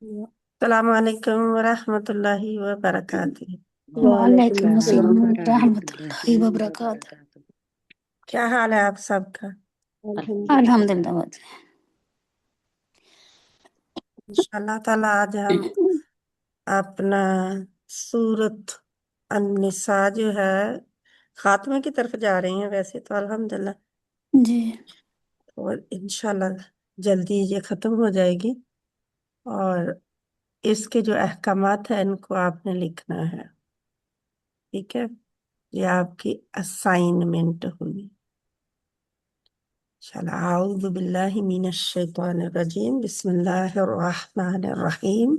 السلام علیکم ورحمۃ اللہ وبرکاتہ۔ وعلیکم وعلیکم السلام السلام ورحمۃ ورحمۃ اللہ اللہ وبرکاتہ۔ وبرکاتہ۔ کیا حال ہے آپ سب کا؟ الحمدللہ بات انشاءاللہ تعالی آج ہم اپنا سورت النساء جو ہے خاتمے کی طرف جا رہے ہیں، ویسے تو الحمدللہ جی اور انشاءاللہ جلدی یہ ختم ہو جائے گی، اور اس کے جو احکامات ہیں ان کو آپ نے لکھنا ہے، ٹھیک ہے؟ یہ آپ کی اسائنمنٹ ہوگی انشاءاللہ۔ اعوذ باللہ من الشیطان الرجیم، بسم اللہ الرحمن الرحیم۔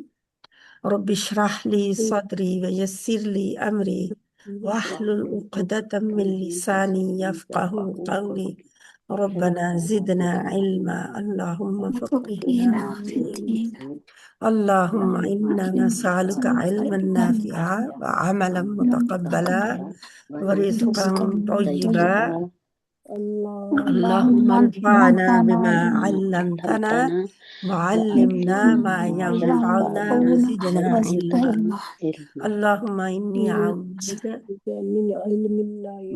رب اشرح لی صدری ویسر لی امری واحلل عقدۃ من لسانی یفقہوا قولی ربنا زدنا علما اللہم فقہنا فقینا فی فی الدین الدین اللہم انا نسألک علما نافعا وعملا متقبلا ورزقا طیبا اللہم انفعنا بما علمتنا وعلمنا ما ينفعنا وزدنا علما اللہم انی اعوذ بک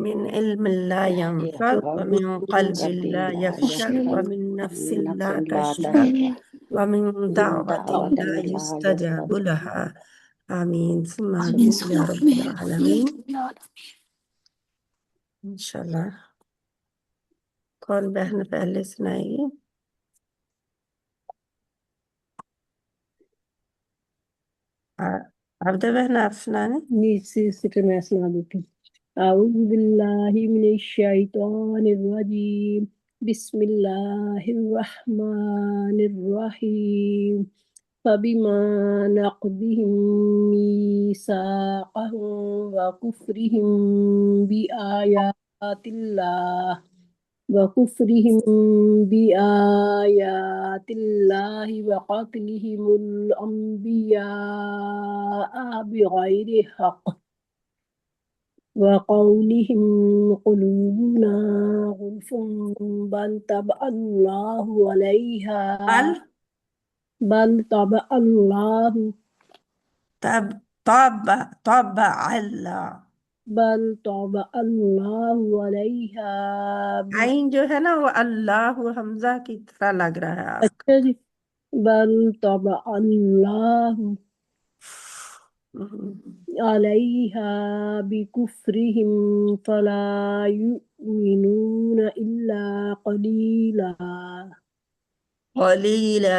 من علم لا ينفع ومن قلب لا يخشع ومن نفس لا تشبع ومن دعوة لا يستجاب لها آمین ثم آمین آمین یا رب العالمین۔ انشاءاللہ کون بہن پہلے سنائے گی؟ عبدہ بہن آپ سنانے؟ نیچے میں سنا دیتی ہوں۔ اعوذ باللہ من الشیطان الرجیم، بسم اللہ الرحمن الرحیم۔ فبما نقضهم ميثاقهم وكفرهم بآيات الله وقتلهم الأنبياء بغير حق وقولهم قلوبنا غلف بل طبع الله عليها بل طبع الله طبع اللہ، بل طبع الله عليها عین جو ہے نا وہ اللہ حمزہ کی طرح لگ رہا ہے آپ کا۔ اچھا جی، بل طبع الله عليها بكفرهم فلا يؤمنون إلا قليلا قلیلا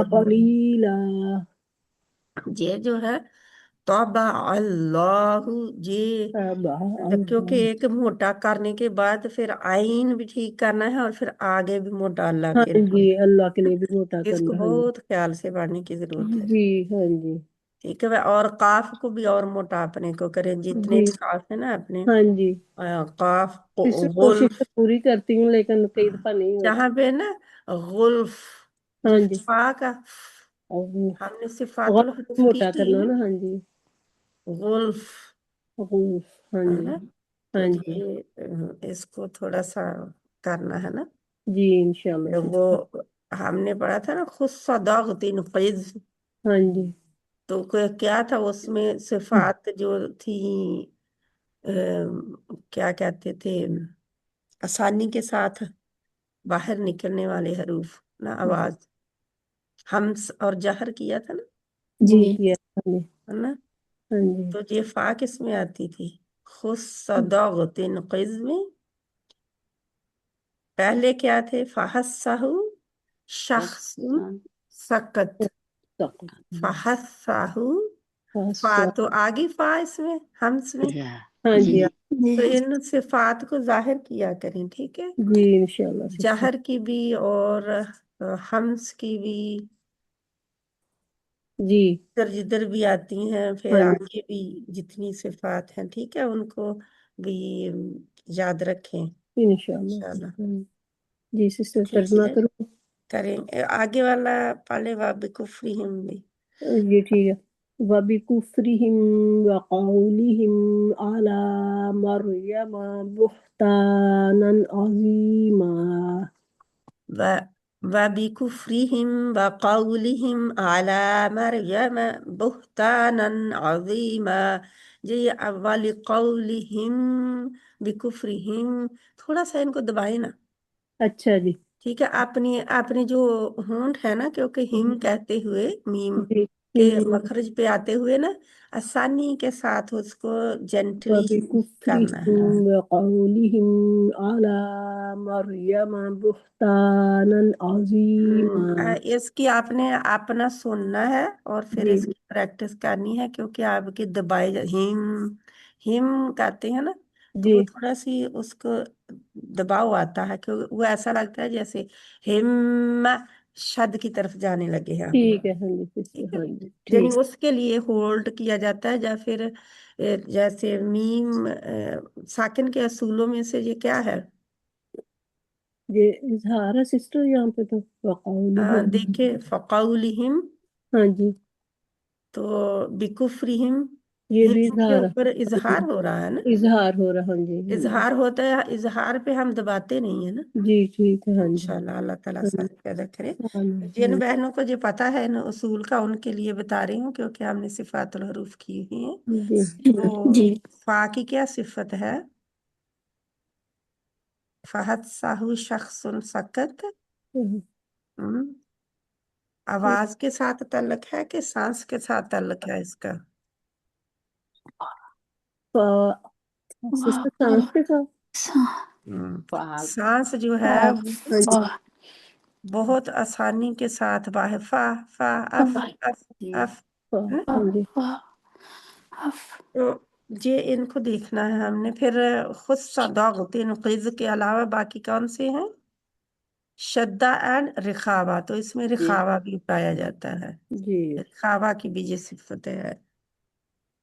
قلیلا، یہ جو ہے طبع اللہ، یہ کیونکہ ایک موٹا کرنے کے بعد پھر عین بھی ٹھیک کرنا ہے اور پھر آگے بھی موٹا اللہ ہاں کے جی، اللہ کے لیے بھی موٹا اس کو کرنا، ہاں بہت خیال سے پڑھنے کی ضرورت ہے، جی ہاں جی ٹھیک ہے؟ اور قاف کو بھی اور موٹا اپنے کو کریں، جتنے جی بھی قاف ہے نا اپنے ہاں جی، قاف اس سے کوشش غلف، تو پوری کرتی ہوں لیکن کئی دفعہ نہیں ہوتا۔ جہاں پہ نا غلف ہاں جس جی، فا کا ہم نے صفات الحروف کی موٹا تھی کرنا نا، نا، ہاں جی، غلف غوف، ہاں ہے جی نا، تو ہاں جی یہ اس کو تھوڑا سا کرنا ہے نا۔ جی انشاءاللہ سے، وہ ہم نے پڑھا تھا نا خود صداقت قیز، ہاں جی تو کیا تھا اس میں صفات جو تھی کیا کہتے تھے، آسانی کے ساتھ باہر نکلنے والے حروف نا، آواز ہمس اور جہر کیا تھا نا، جی کیا ہاں جی ہے نا؟ ہاں جی تو یہ فا کس میں آتی تھی؟ خصدغت قز میں پہلے کیا تھے؟ فحسہ شخص سکت، فحسہ فا، تو آگے فا اس میں ہمس میں، ہاں جی تو ان صفات کو ظاہر کیا کریں، ٹھیک ہے؟ جی انشاءاللہ سے، جہر کی بھی اور ہمس کی بھی، جی جدھر بھی آتی ہیں، پھر ہاں جی آگے بھی جتنی صفات ہیں، ٹھیک ہے؟ ان کو بھی یاد رکھیں انشاءاللہ سے، انشاءاللہ، جی سسٹر ٹھیک ترجمہ ہے؟ کروں؟ کریں آگے والا پالے وَبِكُفْرِهِمْ بھی، جی ٹھیک ہے۔ وَبِكُفْرِهِمْ وَقَوْلِهِمْ عَلَى مَرْيَمَ بُهْتَانًا عَظِيمًا وبكفرهم وقولهم على مريم بهتانا عظيما. یہ ولقولهم بكفرهم تھوڑا سا ان کو دبائے نا. اچھا جی ٹھیک ہے، اپنی جو ہونٹ ہے نا، کیونکہ ہم کہتے ہوئے میم جی کے مخرج پہ آتے ہوئے نا آسانی کے ساتھ اس کو جینٹلی کرنا ہے. وبكفرهم وقولهم على مريم بهتانا عظيما. اس کی آپ نے اپنا سننا ہے اور پھر جی اس کی پریکٹس کرنی ہے، کیونکہ آپ کی دبائی ہم کہتے ہیں نا، تو جی وہ تھوڑا سی اس کو دباؤ آتا ہے، کہ وہ ایسا لگتا ہے جیسے ہم شد کی طرف جانے لگے ہیں. ٹھیک ہے. ہاں جی سسٹر، ٹھیک ہے، ہاں جی یعنی ٹھیک. اس کے لیے ہولڈ کیا جاتا ہے، یا پھر جیسے میم ساکن کے اصولوں میں سے یہ کیا ہے؟ یہ اظہار ہے سسٹر یہاں پہ تو وقولهم. دیکھیں فقولہم، ہاں جی تو بکفرہم یہ بھی ہم کے اظہار اوپر ہے. اظہار ہو رہا ہے نا. اظہار ہو رہا. ہاں جی ہاں جی. اظہار ہوتا ہے، اظہار پہ ہم دباتے نہیں ہیں نا. جی ٹھیک ہے. ہاں جی انشاءاللہ اللہ تعالیٰ ہاں جی. ساتھ پیدا کرے. جن آمین. بہنوں کو جو پتہ ہے نا اصول کا، ان کے لیے بتا رہی ہوں، کیونکہ ہم نے صفات الحروف کی ہوئی ہیں. جی تو جی فا کی کیا صفت ہے؟ فہد ساہو شخص سکت. آواز کے ساتھ تعلق ہے کہ سانس کے ساتھ تعلق ہے اس کا؟ سسٹر سانس کے ساتھ. سانس جو ہے وہ بہت آسانی کے ساتھ باہر فا فا اف اف اف ہے نا؟ ہاں جی تو یہ ان کو دیکھنا ہے ہم نے. پھر خود صداغتین قز کے علاوہ باقی کون سے ہیں؟ شدہ اینڈ رخاوہ. تو اس میں رخاوہ بھی پایا جاتا ہے، جی رخاوہ کی بھی یہ صفت ہے.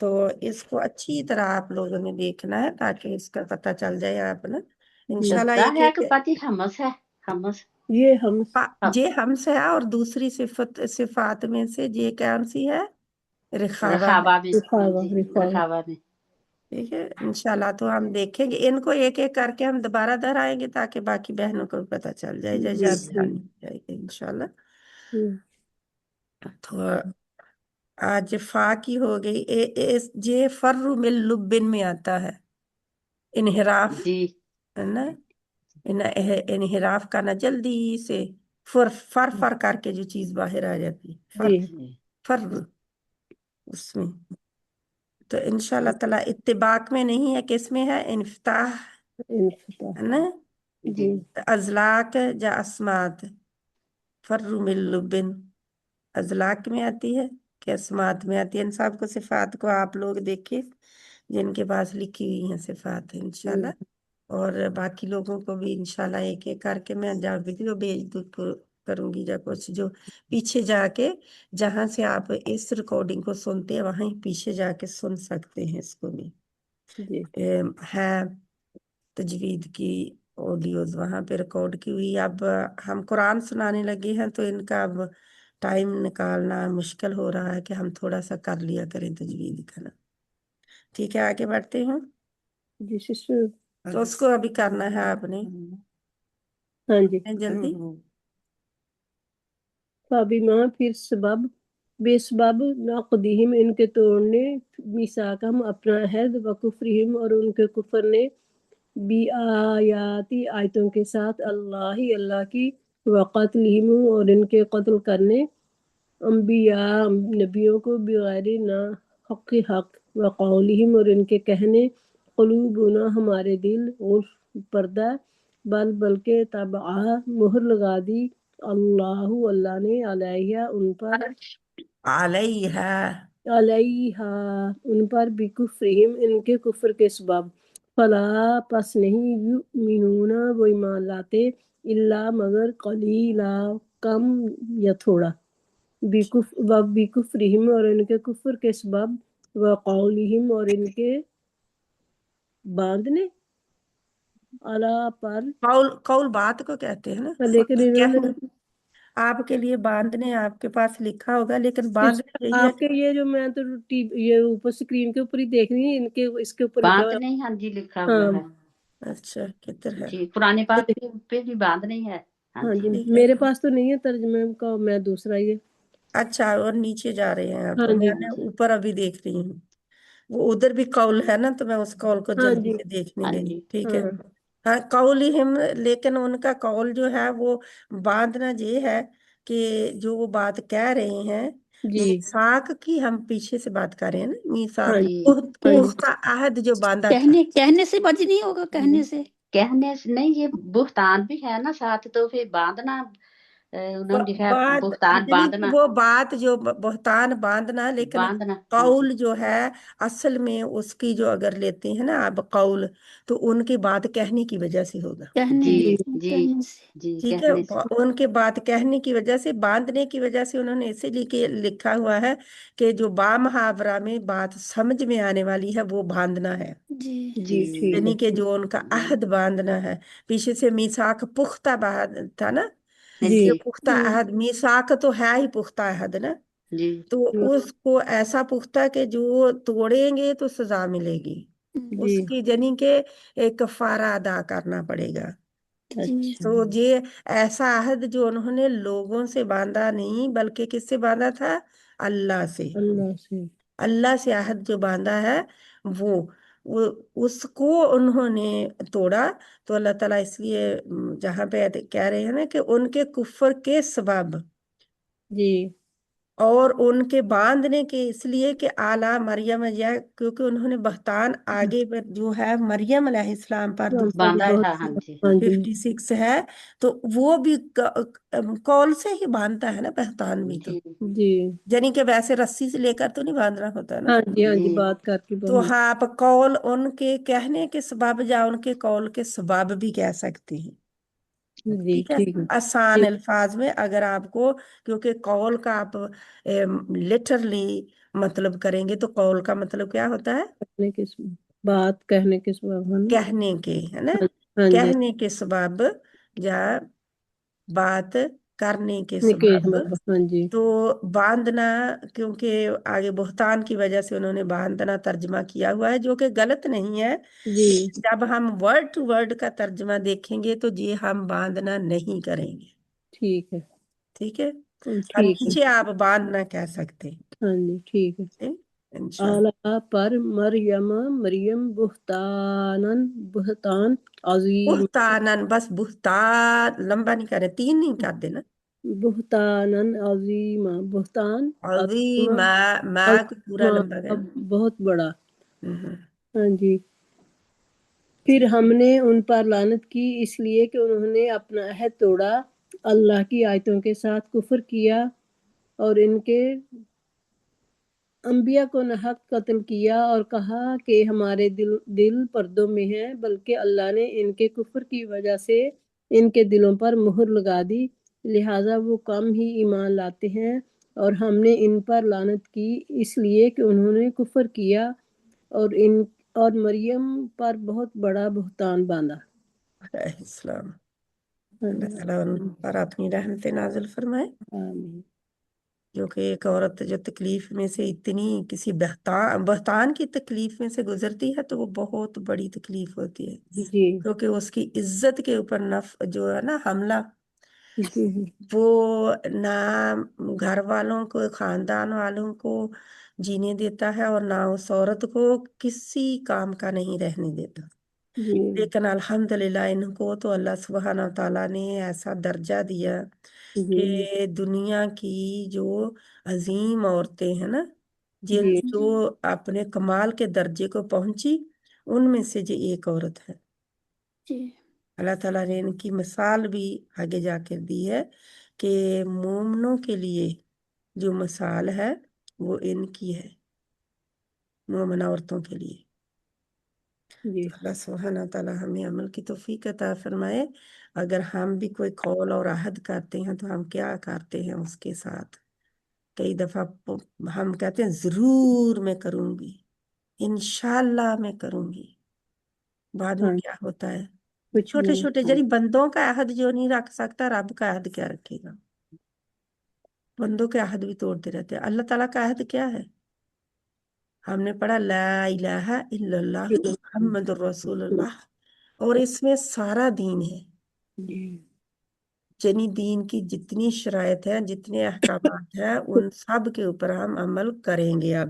تو اس کو اچھی طرح آپ لوگوں نے دیکھنا ہے تاکہ اس کا پتہ چل جائے آپ نا. انشاءاللہ ایک ایک یہ ہم یہ ہم سے ہے، اور دوسری صفات میں سے یہ کون سی ہے؟ رخاوہ ہے. رخاوہ. ٹھیک ہے، انشاءاللہ تو ہم دیکھیں گے ان کو ایک ایک کر کے، ہم دوبارہ دہرائیں گے تاکہ باقی بہنوں کو بھی پتہ چل جائے، جی یاد دہانی ہو جائے گی انشاءاللہ. تو آج فا کی ہو گئی. یہ فر من لبن میں آتا ہے، انحراف ہے نا. انحراف کا نا جلدی سے فر کر کے جو چیز باہر آ جاتی ہے، فر اس میں. تو انشاءاللہ تعالیٰ اتباق میں نہیں ہے، کس میں ہے؟ انفتاح ہے نا. جی ازلاق یا اسمات. فر من لبن ازلاق میں آتی ہے کہ اسمات میں آتی ہے. ان سب کو صفات کو آپ لوگ دیکھیں جن کے پاس لکھی ہوئی ہیں صفات ہیں انشاءاللہ. اور باقی لوگوں کو بھی انشاءاللہ ایک ایک کر کے میں جا ویڈیو بھیج کروں گی، یا کچھ جو پیچھے جا کے جہاں سے آپ اس ریکارڈنگ کو سنتے ہیں وہیں پیچھے جا کے سن سکتے ہیں اس کو بھی. جی ہے تجوید کی آڈیوز وہاں پہ ریکارڈ کی ہوئی. اب ہم قرآن سنانے لگے ہیں تو ان کا اب ٹائم نکالنا مشکل ہو رہا ہے کہ ہم تھوڑا سا کر لیا کریں تجوید کا نا. ٹھیک ہے، آگے بڑھتے ہیں. جی سسٹر. تو اس کو ابھی کرنا ہے آپ نے ہاں جی. جلدی. فبما پھر سبب بے سبب نقدہم ان کے توڑنے، میثاقہم اپنا عہد، وکفرہم اور ان کے کفر نے، بی آیاتی آیتوں کے ساتھ، اللہ کی، وقتلہم اور ان کے قتل کرنے، انبیاء نبیوں کو، بغیر نہ حق، وقولہم اور ان کے کہنے، قلوبنا ہمارے دل، غلف پردہ، بلکہ طبع مہر لگا دی، اللہ نے، علیہ ان پر، علیہا ان پر، بکفرہم ان کے کفر کے سبب، فلا پس نہیں، یؤمنون وہ ایمان لاتے، الا مگر، قلیلا کم یا تھوڑا، بکفرہم اور ان کے کفر کے سبب، وقولہم اور ان کے باندھنے، علا پر، قول بات کو کہتے ہیں نا. لیکن انہوں نے آپ کے لیے باندھنے آپ کے پاس لکھا ہوگا، لیکن باندھنے یہی ہے آپ کے یہ جو میں تو یہ اوپر اسکرین کے اوپر ہی دیکھ رہی ہوں، ان کے اس کے اوپر لکھا ہوا نہیں. ہاں جی لکھا ہوا ہے. اچھا کدھر ہے؟ جی قرآن پاک پہ بھی باندھ نہیں ہے. ہاں ہاں جی جی ٹھیک ہے میرے پاس تو نہیں ہے ترجمے کا، میں دوسرا ہی ہے۔ اچھا، اور نیچے جا رہے ہیں آپ؟ ہاں جی میں نے اوپر ابھی دیکھ رہی ہوں، وہ ادھر بھی قول ہے نا، تو میں اس قول کو ہاں جلدی جی سے دیکھنے ہاں لگی، جی ٹھیک ہے۔ ہاں ہاں قولہم، لیکن ان کا قول جو ہے وہ باندھنا یہ ہے کہ جو وہ بات کہہ رہے ہیں جی میثاق کی، ہم پیچھے سے بات کر رہے ہیں نا، ہاں میثاق جی ہاں جی پختہ عہد جو باندھا تھا۔ کہنے سے بچ نہیں ہوگا، کہنے سے کہنے سے نہیں، یہ بہتان بھی ہے نا ساتھ، تو پھر باندھنا انہوں نے لکھا ہے بات بہتان یعنی کہ باندھنا، وہ بات جو بہتان باندھنا، لیکن باندھنا ہاں جی قول جو ہے اصل میں اس کی جو اگر لیتے ہیں نا آپ قول، تو ان کی بات کہنے کی وجہ سے ہوگا، کہنے جی جی جی کہنے سے جی ٹھیک ہے۔ کہنے سے ان کے بات کہنے کی وجہ سے، باندھنے کی وجہ سے انہوں نے اسی لیے لکھا ہوا ہے کہ جو با محاورہ میں بات سمجھ میں آنے والی ہے وہ باندھنا ہے، جی جی ٹھیک ہے یعنی کہ جو ان کا عہد باندھنا ہے۔ پیچھے سے میثاق پختہ تھا نا، جی یہ پختہ عہد، میثاق تو ہے ہی پختہ عہد نا، جی تو اس کو ایسا پختہ کہ جو توڑیں گے تو سزا ملے گی، جی اس کی یعنی کہ ایک کفارہ ادا کرنا پڑے گا۔ جی اچھا تو یہ ایسا عہد جو انہوں نے لوگوں سے باندھا نہیں، بلکہ کس سے باندھا تھا؟ اللہ سے، اللہ سے اللہ سے عہد جو باندھا ہے وہ وہ اس کو انہوں نے توڑا، تو اللہ تعالیٰ اس لیے جہاں پہ کہہ رہے ہیں نا کہ ان کے کفر کے سبب جی اور ان کے باندھنے کے اس لیے کہ اعلیٰ مریم، یا کیونکہ انہوں نے بہتان آگے پر جو ہے مریم علیہ السلام پر دوسری باندھا جگہ تھا ہاں جی ہاں جی 56 ہے، تو وہ بھی قول سے ہی باندھتا ہے نا بہتان بھی، تو جی جی یعنی کہ ویسے رسی سے لے کر تو نہیں باندھنا ہوتا نا، ہاں جی ہاں جی جی بات کر کے تو بہت ہاں آپ قول ان کے کہنے کے سبب یا ان کے قول کے سبب بھی کہہ سکتے ہیں، جی ٹھیک ہے، ٹھیک ہے آسان جی الفاظ میں اگر آپ کو، کیونکہ قول کا آپ لٹرلی مطلب کریں گے تو قول کا مطلب کیا ہوتا ہے؟ کہنے کے بات کہنے کے سبب ہے نا، کہنے کے، ہے نا، ہاں جی کہنے کے سبب یا بات کرنے کے نکیش سبب، ہاں جی تو باندھنا، کیونکہ آگے بہتان کی وجہ سے انہوں نے باندھنا ترجمہ کیا ہوا ہے، جو کہ غلط نہیں ہے۔ جی جب ہم ورڈ ٹو ورڈ کا ترجمہ دیکھیں گے تو یہ ہم باندھنا نہیں کریں گے، ٹھیک ہے ٹھیک ہے، ٹھیک ہے نیچے آپ باندھنا کہہ سکتے ہاں جی ٹھیک ہے۔ ہیں، انشاءاللہ۔ اعلیٰ پر مریم بہتان عظیم، بہتانن، بس بہتان لمبا نہیں کرے، 3 نہیں کر دینا، بہتانن عظیمہ، بہتان عظیمہ، عظیم، میں کو پورا عظیمہ لمبا کرنا۔ بہت بڑا، ہوں۔ ہاں جی۔ پھر ہم نے ان پر لعنت کی اس لیے کہ انہوں نے اپنا عہد توڑا، اللہ کی آیتوں کے ساتھ کفر کیا اور ان کے انبیاء کو ناحق قتل کیا، اور کہا کہ ہمارے دل پردوں میں ہیں، بلکہ اللہ نے ان کے کفر کی وجہ سے ان کے دلوں پر مہر لگا دی، لہٰذا وہ کم ہی ایمان لاتے ہیں، اور ہم نے ان پر لعنت کی اس لیے کہ انہوں نے کفر کیا اور مریم پر بہت بڑا بہتان باندھا۔ علیہ السلام، اللہ تعالیٰ ان پر اپنی رحمت نازل فرمائے، آمین۔ جو کہ ایک عورت جو تکلیف میں سے اتنی کسی بہتان کی تکلیف میں سے گزرتی ہے تو وہ بہت بڑی تکلیف ہوتی ہے، جی کیونکہ اس کی عزت کے اوپر جو ہے نا حملہ، جی وہ نہ گھر والوں کو، خاندان والوں کو جینے دیتا ہے، اور نہ اس عورت کو کسی کام کا نہیں رہنے دیتا، جی لیکن الحمدللہ ان کو تو اللہ سبحانہ و تعالیٰ نے ایسا درجہ دیا جی کہ دنیا کی جو عظیم عورتیں ہیں نا، جی جو اپنے کمال کے درجے کو پہنچی، ان میں سے یہ ایک عورت ہے۔ جی اللہ تعالیٰ نے ان کی مثال بھی آگے جا کر دی ہے کہ مومنوں کے لیے جو مثال ہے وہ ان کی ہے، مومن عورتوں کے لیے۔ جی اللہ سبحانہ تعالیٰ ہمیں عمل کی توفیق عطا فرمائے۔ اگر ہم بھی کوئی قول اور عہد کرتے ہیں تو ہم کیا کرتے ہیں اس کے ساتھ؟ کئی دفعہ ہم کہتے ہیں ضرور میں کروں گی، انشاءاللہ میں کروں گی، بعد میں ہاں کیا ہوتا ہے؟ کچھ چھوٹے نہیں چھوٹے یعنی بندوں کا عہد جو نہیں رکھ سکتا، رب کا عہد کیا رکھے گا؟ بندوں کے عہد بھی توڑتے رہتے ہیں۔ اللہ تعالیٰ کا عہد کیا ہے؟ ہم نے پڑھا لا الہ الا اللہ محمد الرسول اللہ، اور اس میں سارا دین ہے، جی یعنی دین کی جتنی شرائط ہیں، جتنے احکامات ہیں، ان سب کے اوپر ہم عمل کریں گے اب،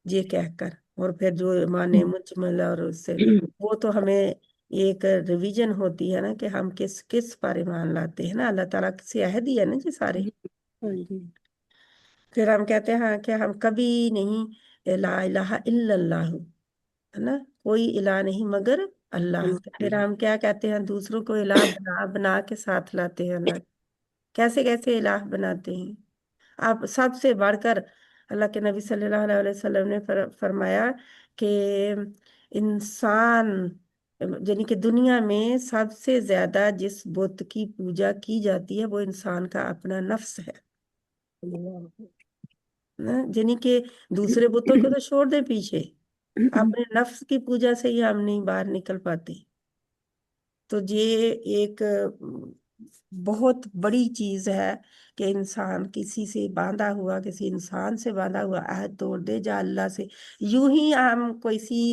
یہ کہہ کر، اور پھر جو مانے مجمل اور اس سے وہ تو ہمیں ایک ریویژن ہوتی ہے نا کہ ہم کس کس پر ایمان لاتے ہیں نا، اللہ تعالیٰ سے عہد ہی ہے نا جی سارے. ہاں جی پھر ہم کہتے ہیں ہاں کہ ہم کبھی نہیں لا الہ الا اللہ، ہے نا، کوئی الہ نہیں مگر اللہ. تو پھر ہم کیا کہتے ہیں، دوسروں کو الہ بنا بنا کے ساتھ لاتے ہیں اللہ. کیسے کیسے الہ بناتے ہیں آپ؟ سب سے بڑھ کر اللہ کے نبی صلی اللہ علیہ وسلم نے فرمایا کہ انسان، یعنی کہ دنیا میں سب سے زیادہ جس بت کی پوجا کی جاتی ہے وہ انسان کا اپنا نفس ہے نا. یعنی کہ دوسرے بتوں کو تو چھوڑ دیں پیچھے، اپنے نفس کی پوجا سے ہی ہم نہیں باہر نکل پاتے. تو یہ ایک بہت بڑی چیز ہے کہ انسان کسی سے باندھا ہوا، کسی انسان سے باندھا ہوا عہد توڑ دے جا اللہ سے. یوں ہی ہم کسی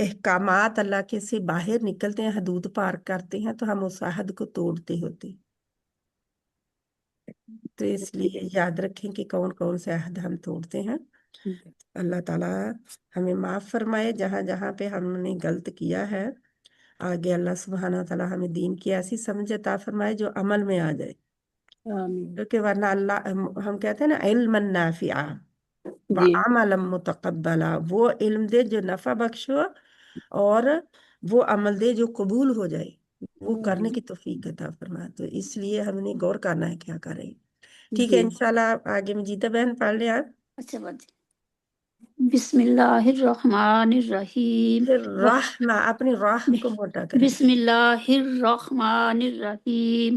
احکامات اللہ کے سے باہر نکلتے ہیں، حدود پار کرتے ہیں، تو ہم اس عہد کو توڑتے ہوتے. تو اس لیے یاد رکھیں کہ کون کون سے عہد ہم توڑتے ہیں. اللہ تعالیٰ ہمیں معاف فرمائے جہاں جہاں پہ ہم نے غلط کیا ہے. آگے اللہ سبحانہ تعالیٰ ہمیں دین کی ایسی سمجھ عطا فرمائے جو عمل میں آ جائے، آمین کیونکہ ورنہ اللہ ہم کہتے ہیں نا علم نافعہ جی وعملا متقبلا، وہ علم دے جو نفع بخش ہو، اور وہ عمل دے جو قبول ہو جائے، وہ کرنے کی توفیق عطا فرمائے. تو اس لیے ہم نے غور کرنا ہے کیا کر رہے ہیں. ٹھیک ہے، جی انشاءاللہ آگے مجیدہ بہن پڑھ لیں آپ. اچھا بات. بسم اللہ الرحمن الرحیم. پھر راہ نہ اپنی راہ کو موٹا کریں. بسم اللہ الرحمن الرحیم.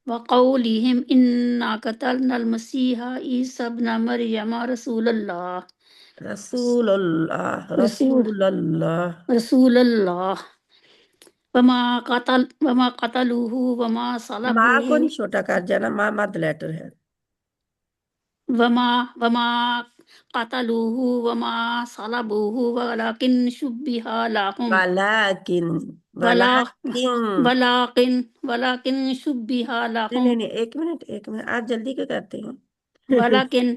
وقولہم انا قتلنا المسیح عیسی ابن مریم رسول اللہ. رسول اللہ رسول اللہ. رسول اللہ. وما قتلوہ وما ماں صلبوہ کو نہیں چھوٹا کر جانا، ماں مد لیٹر ہے. وما قتلوہ وما صلبوہ ولکن شبہ لہم ولیکن ولکن شبہ لہم. نہیں ایک منٹ آپ جلدی کیوں کرتے ہیں؟ ولکن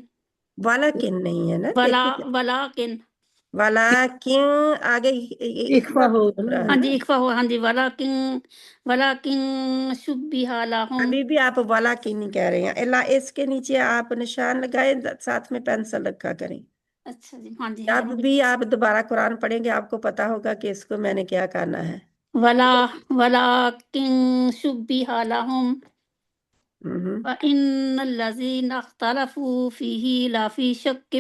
ولیکن نہیں ہے نا، ولکن ولیکن آگے اخفا ہوگا نا. ہاں جی اخفا ہو، ہاں جی ولکن شبہ لہم. ابھی بھی آپ ولیکن نہیں کہہ رہے ہیں، اللہ اس کے نیچے آپ نشان لگائے، ساتھ میں پینسل رکھا کریں. اچھا جی ہاں جی جب بھی آپ دوبارہ قرآن پڑھیں گے آپ کو پتا ہوگا کہ اس کو میں نے کیا کرنا ہے. ولکن شبہ لہم ہوں. وَإِنَّ الَّذِينَ اخْتَلَفُوا فِيهِ لَفِي شَكٍّ فی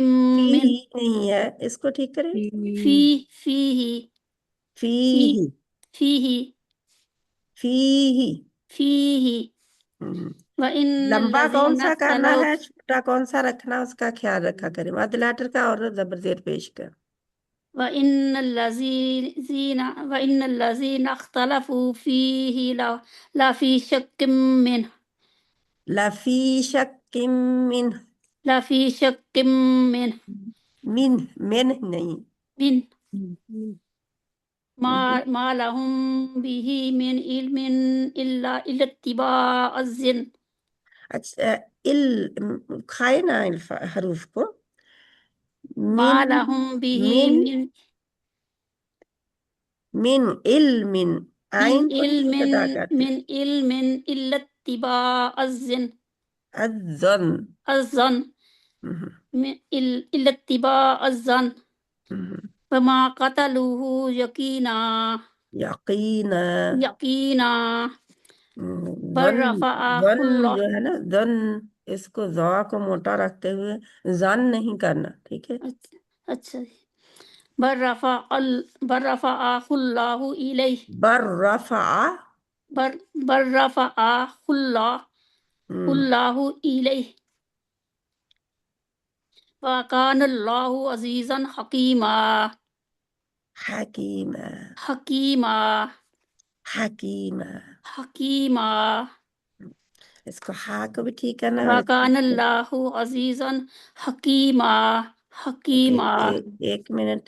مِّنْ نہیں ہے، اس کو ٹھیک کریں. فِيهِ فی فِيهِ فی وَإِنَّ لمبا کون الَّذِينَ سا کرنا ہے، اخْتَلَفُوا چھوٹا کون سا رکھنا، اس کا خیال رکھا کریں. مد لیٹر کا اور زبر زیر پیش کا. وَإِنَّ الَّذِينَ اخْتَلَفُوا فِيهِ لَفِي شَكٍّ مِّنْهُ لفی شک من لَفِي شَكٍّ من نہیں. مِّنْ ما لهم به من علم إلا اتباع الظن. اچھا کھائے نا حروف کو. ما من لهم به من من علم، عین کو نہیں ادا کرتے. من علم إلا اتباع الظن. الظن. إلا اتباع الظن. وما قتلوه یقینا. یقینا بل ظن رفعہ ظن اللہ. جو ہے نا، ظن اس کو ذا کو موٹا رکھتے ہوئے ظن نہیں کرنا، ٹھیک ہے. اچھا بل رفعہ اللہ الیہ. بر رفع بل رفعہ اللہ الیہ. وَكَانَ اللَّهُ عَزِيزًا حَكِيمًا. حکیمہ. اس کو ہا کو بھی ٹھیک کرنا ہے. وَكَانَ اللَّهُ عَزِيزًا حَكِيمًا. ایک منٹ.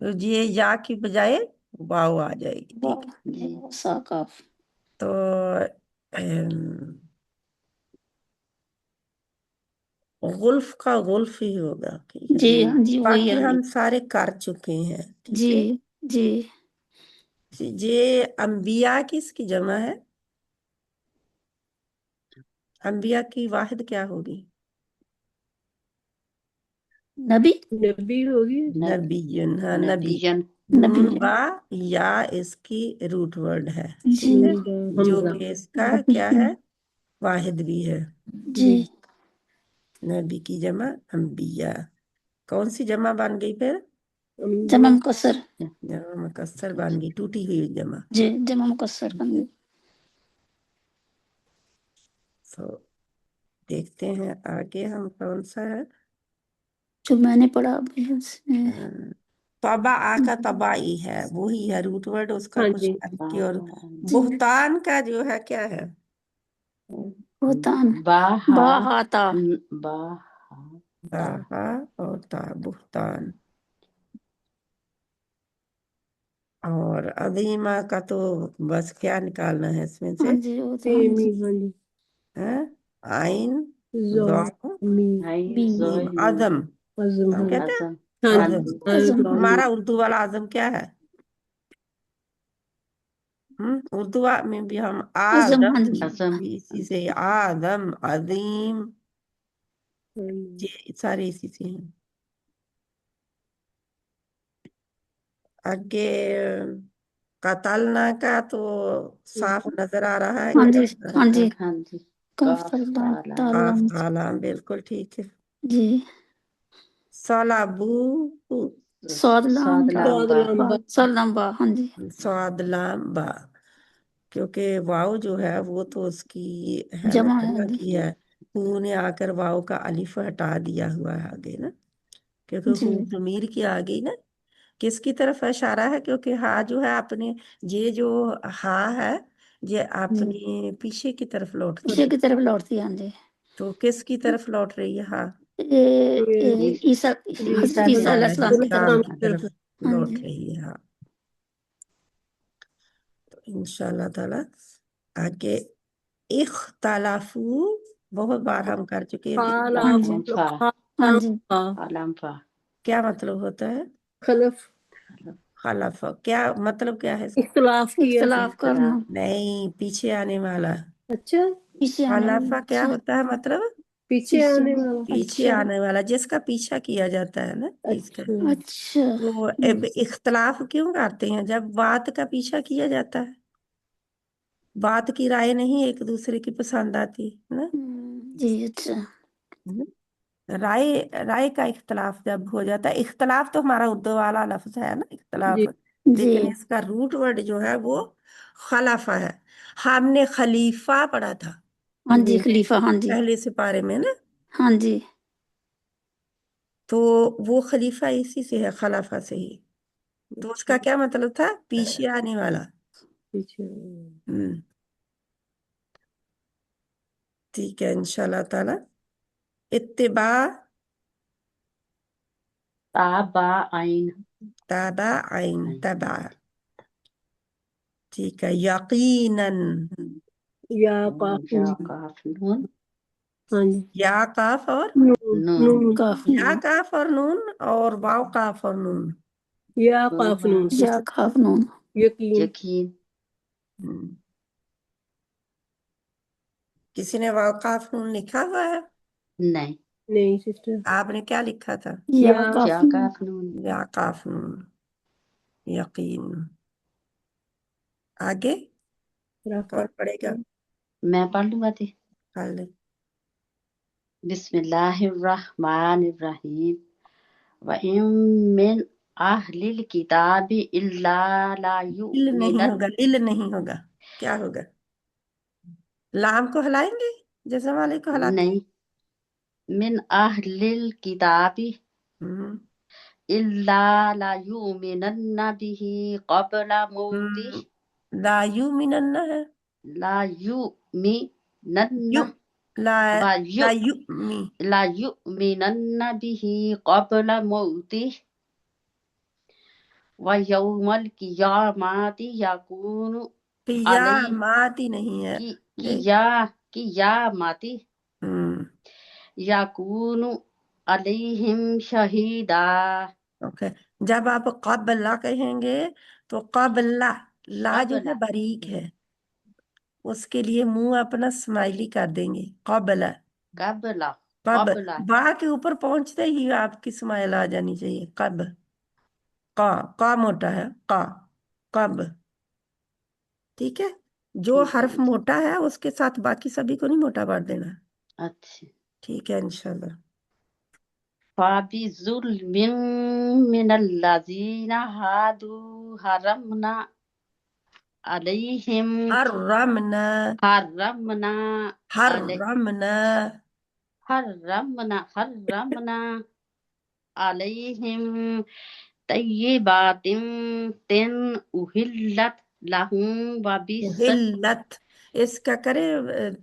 تو یہ یا کی بجائے واو آ جائے گی، ٹھیک ہے؟ جی ساکاف تو غلف کا غلف ہی ہوگا، ٹھیک ہے؟ جی ہاں جی وہی باقی ہے ہم سارے کر چکے ہیں، ٹھیک جی ہے؟ جی یہ انبیاء کس کی جمع ہے؟ انبیاء کی واحد کیا ہوگی؟ نبی نبی ہوگی، نبیون، ہاں نبی، نبیین نبی نون با یا اس کی روٹ ورڈ ہے، جی ٹھیک ہے؟ جو حمزہ، کہ اس کا کیا ہے؟ واحد بھی ہے۔ جی نبی کی جمع انبیاء، کون سی جمع بن گئی پھر؟ جمع مکسر، جمع مکسر بن گئی، ٹوٹی ہوئی جمع۔ جی جمع مکسر بن گئی۔ تو دیکھتے ہیں آگے ہم کون سا ہے۔ جو میں نے پڑھا ابھی اس میں طبع کا طبعی ہے، وہی ہے روٹ ورڈ، اس کا ہاں کچھ جی، الگ کی، اور جی بہتان کا جو ہے کیا ہے؟ بہتان باہا باہاتا باہا باہا اور تا، بہتان۔ اور عظیمہ کا تو بس کیا نکالنا ہے اس میں سے؟ ہاں جی وہ تو سیم ہی، ہاں جی، ہاں؟ عین زو ضاد می عین بی زوئے میم، عظم، عظم، ہم ہاں کہتے عظم ہیں ہاں عظم۔ عظم ہمارا اردو والا عظم کیا ہے؟ اردو میں بھی ہم عظم، آدم، ہاں جی عظم بھی اسی سے آدم، عظیم، یہ سارے اسی سے ہیں۔ آگے قتلنا کا تو صاف نظر آ رہا ہے ہاں جی کیا؟ ہاں جی ہاں جی کاف کاف اللہ تالا تعالیٰ آف تعالیٰ، بالکل ٹھیک ہے۔ جی صلبو، سعود لام سعد با سعود لامبا لمبا، سعود لام با، ہاں جی سعد لام با، کیونکہ واو جو ہے وہ تو اس کی ہے نا، جمع ہے جمع ہاں جی کی ہے، ہو نے آ کر واو کا الف ہٹا دیا ہوا ہے آگے نا، کیونکہ جی ہو ضمیر کی آ گئی نا، کس کی طرف اشارہ ہے؟ کیونکہ ہا جو ہے اپنے، یہ جو ہا ہے یہ اپنے پیچھے کی طرف لوٹتی پیچھے ہے، کی طرف لوٹتی ہے ہاں جی تو کس کی طرف لوٹ رہی ہے ہا؟ عیسیٰ حضرت عیسیٰ علیہ السلام کی طرف السلام کی طرف ہاں لوٹ جی رہی ہے ہا۔ تو انشاءاللہ تعالی آگے اختلافو بہت بار ہم کر چکے ہیں، ہاں جی فا ہاں جی علم فا کیا مطلب ہوتا ہے؟ خلف، خلف، کیا مطلب کیا ہے اس کا؟ اختلاف کیا، اختلاف کرنا، نہیں، پیچھے آنے والا۔ اچھا، پیچھے آنے خلافہ والا، کیا ہوتا ہے مطلب؟ پیچھے آنے والا، پیچھے اچھا آنے والا، جس کا پیچھا کیا جاتا ہے نا چیز کا۔ اچھا، اچھا تو اب اختلاف کیوں کرتے ہیں؟ جب بات کا پیچھا کیا جاتا ہے، بات کی رائے نہیں ایک دوسرے کی پسند آتی نا، جی اچھا رائے کا اختلاف جب ہو جاتا ہے، اختلاف تو ہمارا اردو والا لفظ ہے نا اختلاف، جی، جی لیکن اس کا روٹ ورڈ جو ہے وہ خلافہ ہے۔ ہم نے خلیفہ پڑھا تھا ہاں جی خلیفہ، ہاں جی پہلے سپارے میں نا، ہاں جی تو وہ خلیفہ اسی سے ہے، خلافہ سے ہی، تو اس کا کیا مطلب تھا؟ پیچھے آنے والا۔ پیچھے، ہم، ٹھیک ہے انشاءاللہ تعالی۔ اتباع، تا با عین تابع، عین تبع، ٹھیک ہے۔ یقیناً، یا قاف، یا کاف نون ہاں جی، یا کاف اور نون، نون نون، کاف یا کاف اور نون، اور واو کاف اور نون۔ یا قاف نون، یا کاف نون، یقین، یقین ہم، کسی نے واو کاف نون لکھا ہوا ہے؟ نہیں نہیں سسٹر، آپ نے کیا لکھا تھا؟ یا یا کاف یا نون، کاف نون یا کاف نون، یقین۔ آگے کون پڑھے گا؟ میں پڑھ لوں گا تھی پڑھ لیں۔ بسم اللہ الرحمن الرحیم وَإِن مِّنْ أَهْلِ الْكِتَابِ إِلَّا لَا ال نہیں يُؤْمِنَنَّ ہوگا، ال نہیں ہوگا، کیا ہوگا؟ لام کو ہلائیں گے جیسے والے کو ہلاتے نہیں من أهل الكتاب ہیں؟ إِلَّا لَا يُؤْمِنَنَّ بِهِ قَبْلَ مَوْتِهِ لا یؤمنن ہے، لا يؤمنن یو لا لا لا يؤ یؤمی، لا يؤمنن به قبل موته وَيَوْمَ الْقِيَامَةِ يَكُونُ عَلَيْهِ قیاماتی نہیں ہے قِيَامَةِ ہم يَكُونُ عَلَيْهِمْ شَهِيدًا. اوکے جب آپ قبل کہیں گے تو قبل لا جو ہے قبل باریک ہے، اس کے لیے منہ اپنا اسمائلی کر دیں گے، قبل قبل قبل قبل با کے اوپر پہنچتے ہی آپ کی اسمائل آ جانی چاہیے، قب کا موٹا ہے قب، ٹھیک ہے، جو ٹھیک ہے حرف موٹا ہے اس کے ساتھ باقی سبھی کو نہیں موٹا پڑھ دینا، اچھا. ٹھیک ہے انشاءاللہ. فَبِظُلْمٍ مِّنَ الَّذِينَ هَادُوا حَرَّمْنَا عَلَيْهِمْ حرمنا حَرَّمْنَا عَلَيْهِمْ طَيِّبَاتٍ أُحِلَّتْ لَهُمْ احلت، اس کا کرے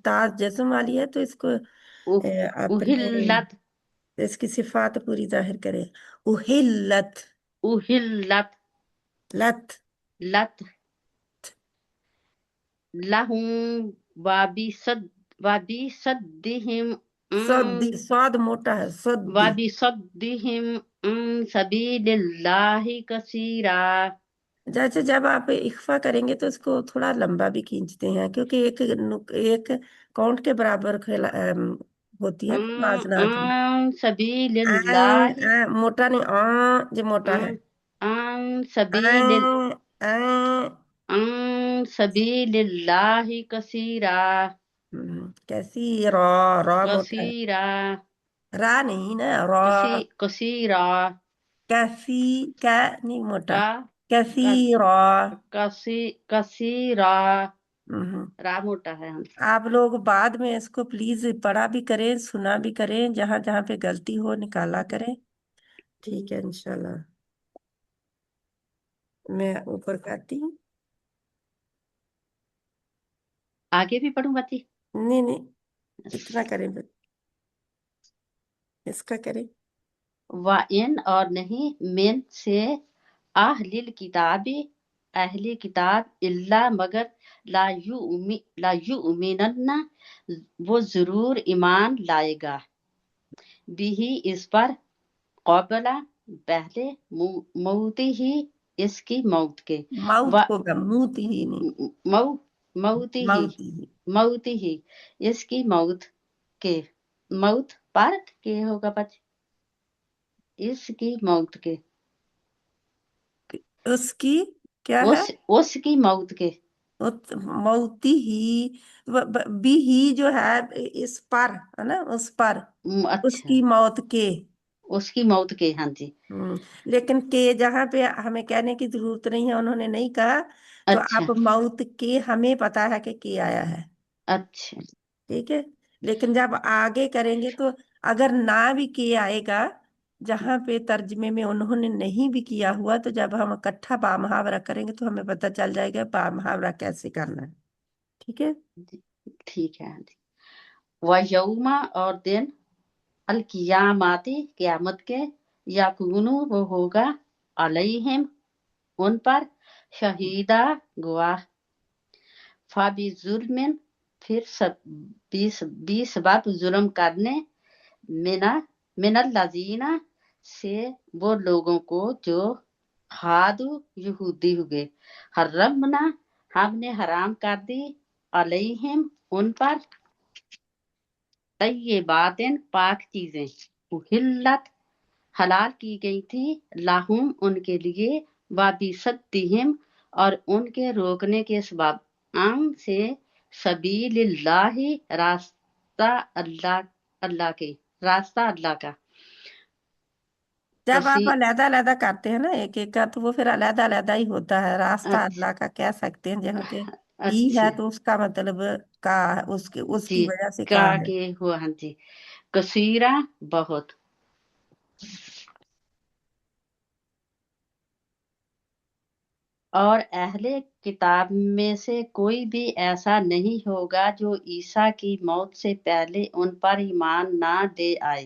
تا جزم والی ہے تو اس کو اپنے أُحِلَّتْ اس کی صفات پوری ظاہر کرے، احلت لت لَهُمْ وَبِصَدِّهِمْ صاد موٹا ہے عن سبیل اللہ کثیرا. اچھا جب آپ اخفا کریں گے تو اس کو تھوڑا لمبا بھی کھینچتے ہیں کیونکہ ایک کاؤنٹ کے برابر ہوتی ہے موازنات میں. عن سبیل اللہ موٹا نہیں جو موٹا ہے عن سبیل اللہ کثیرا. کیسی را موٹا ہے، کثیرا را نہیں نا را، کثیرا کیسی کا نہیں موٹا، کا کیسی را. کثیرا ہم۔ را موٹا ہے. آپ لوگ بعد میں اس کو پلیز پڑھا بھی کریں، سنا بھی کریں، جہاں جہاں پہ غلطی ہو نکالا کریں، ٹھیک ہے انشاءاللہ. میں اوپر کرتی ہوں، آگے بھی پڑھوں باتی. نہیں اتنا کریں بس، اس کا کریں. وَإِنْ اور نہیں من سے اہل الکتاب اہل کتاب اللہ مگر لا یؤمنن وہ ضرور ایمان لائے گا بھی اس پر قبل پہلے موتی ہی اس کی موت کے موت ہوگا، موت ہی نہیں، موتی ہی اس کی موت کے موت پر کے ہوگا بچ اس کی موت کے اس کی کیا ہے، اس کی موت کے موتی ہی بھی ہی جو ہے اس پر ہے نا، اس پر اس اچھا کی موت کے اس کی موت کے. ہاں جی لیکن کہ جہاں پہ ہمیں کہنے کی ضرورت نہیں ہے، انہوں نے نہیں کہا تو اچھا اب موت کے ہمیں پتا ہے کہ آیا ہے، اچھا ٹھیک ہے. لیکن جب آگے کریں گے تو اگر نہ بھی کیا آئے گا، جہاں پہ ترجمے میں انہوں نے نہیں بھی کیا ہوا، تو جب ہم اکٹھا با محاورہ کریں گے تو ہمیں پتہ چل جائے گا با محاورہ کیسے کرنا ہے، ٹھیک ہے. ٹھیک ہے. ہاں جی وَيَوْمَ اور دن القیاماتی قیامت کے یکونو وہ ہوگا علیہم ان پر شہیدہ گواہ فَبِظُلْمٍ پھر بی سبب ظلم کرنے من الذین سے وہ لوگوں کو جو ہادو یہودی ہوئے حرمنا ہم نے حرام کر دی علیہم ان پر طیبات پاک چیزیں احلت حلال کی گئی تھی لاہم ان کے لیے وبصدہم اور ان کے روکنے کے سبب عن سے سبیل اللہ راستہ اللہ کا جب آپ علیحدہ علیحدہ کرتے ہیں نا ایک ایک کا، تو وہ پھر علیحدہ علیحدہ ہی ہوتا ہے. راستہ اللہ کا کہہ سکتے ہیں، جہاں پہ ای ہے تو اس کا مطلب کا اس جی کی وجہ سے کا ہے. کے ہوا. ہاں جی کثیرہ بہت. اور اہل کتاب میں سے کوئی بھی ایسا نہیں ہوگا جو عیسیٰ کی موت سے پہلے ان پر ایمان نہ دے آئے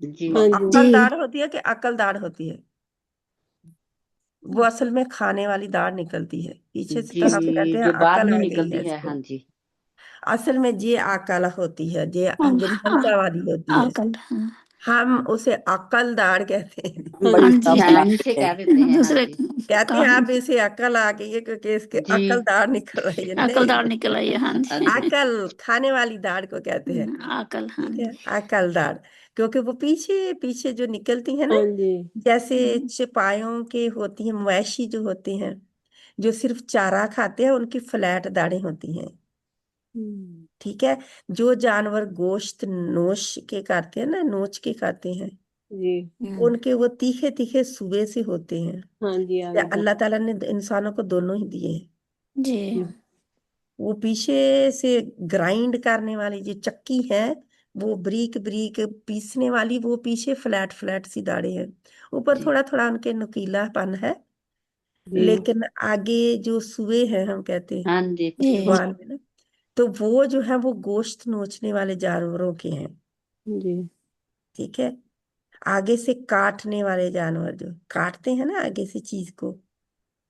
جی وہ ہاں جی عقل جی دار ہوتی ہے کہ عقل دار ہوتی ہے؟ وہ اصل میں کھانے والی دار نکلتی ہے پیچھے سے، جی تو ہم کہتے ہیں جو بعد عقل میں آ گئی ہے نکلتی اس ہے، کو، ہاں جی اصل میں یہ عقل ہوتی ہے، یہ نکلتا والی ہوتی ہے، عقل ہاں ہم اسے عقل دار کہتے ہیں، ہاں بڑی جی جی جی ہاں سامنا نیچے کہہ دیتے ہیں، ہاں دوسرے جی کہتے ہیں کام آپ اسے عقل آ گئی ہے کیونکہ اس کے جی عقل دار نکل رہی ہے، عقل دار نہیں، نکل آئی ہے، ہاں جی عقل کھانے والی دار کو کہتے ہیں، عقل ہاں ٹھیک جی ہے، عقل دار، کیونکہ وہ پیچھے پیچھے جو نکلتی ہیں نا، ہاں جی جیسے چپایوں کے ہوتی ہیں، مویشی جو ہوتے ہیں جو صرف چارہ کھاتے ہیں، ان کی فلیٹ داڑیں ہوتی ہیں، ٹھیک ہے، جو جانور گوشت نوش کے کھاتے ہیں نا، نوچ کے کھاتے ہیں، جی ان کے وہ تیکھے تیکھے سوے سے ہوتے ہیں، ہاں جی آگے اللہ تعالیٰ نے انسانوں کو دونوں ہی دیے ہیں، جی وہ پیچھے سے گرائنڈ کرنے والی جو چکی ہے، وہ بریک بریک پیسنے والی، وہ پیچھے فلیٹ فلیٹ سی داڑیں ہیں، اوپر جی تھوڑا تھوڑا ان کے نکیلا پن ہے، جی لیکن آگے جو سوئے ہیں ہم کہتے ہیں ہاں جی جی زبان میں نا، تو وہ جو ہے وہ گوشت نوچنے والے جانوروں کے ہیں، جی ٹھیک ہے، آگے سے کاٹنے والے جانور جو کاٹتے ہیں نا آگے سے چیز کو،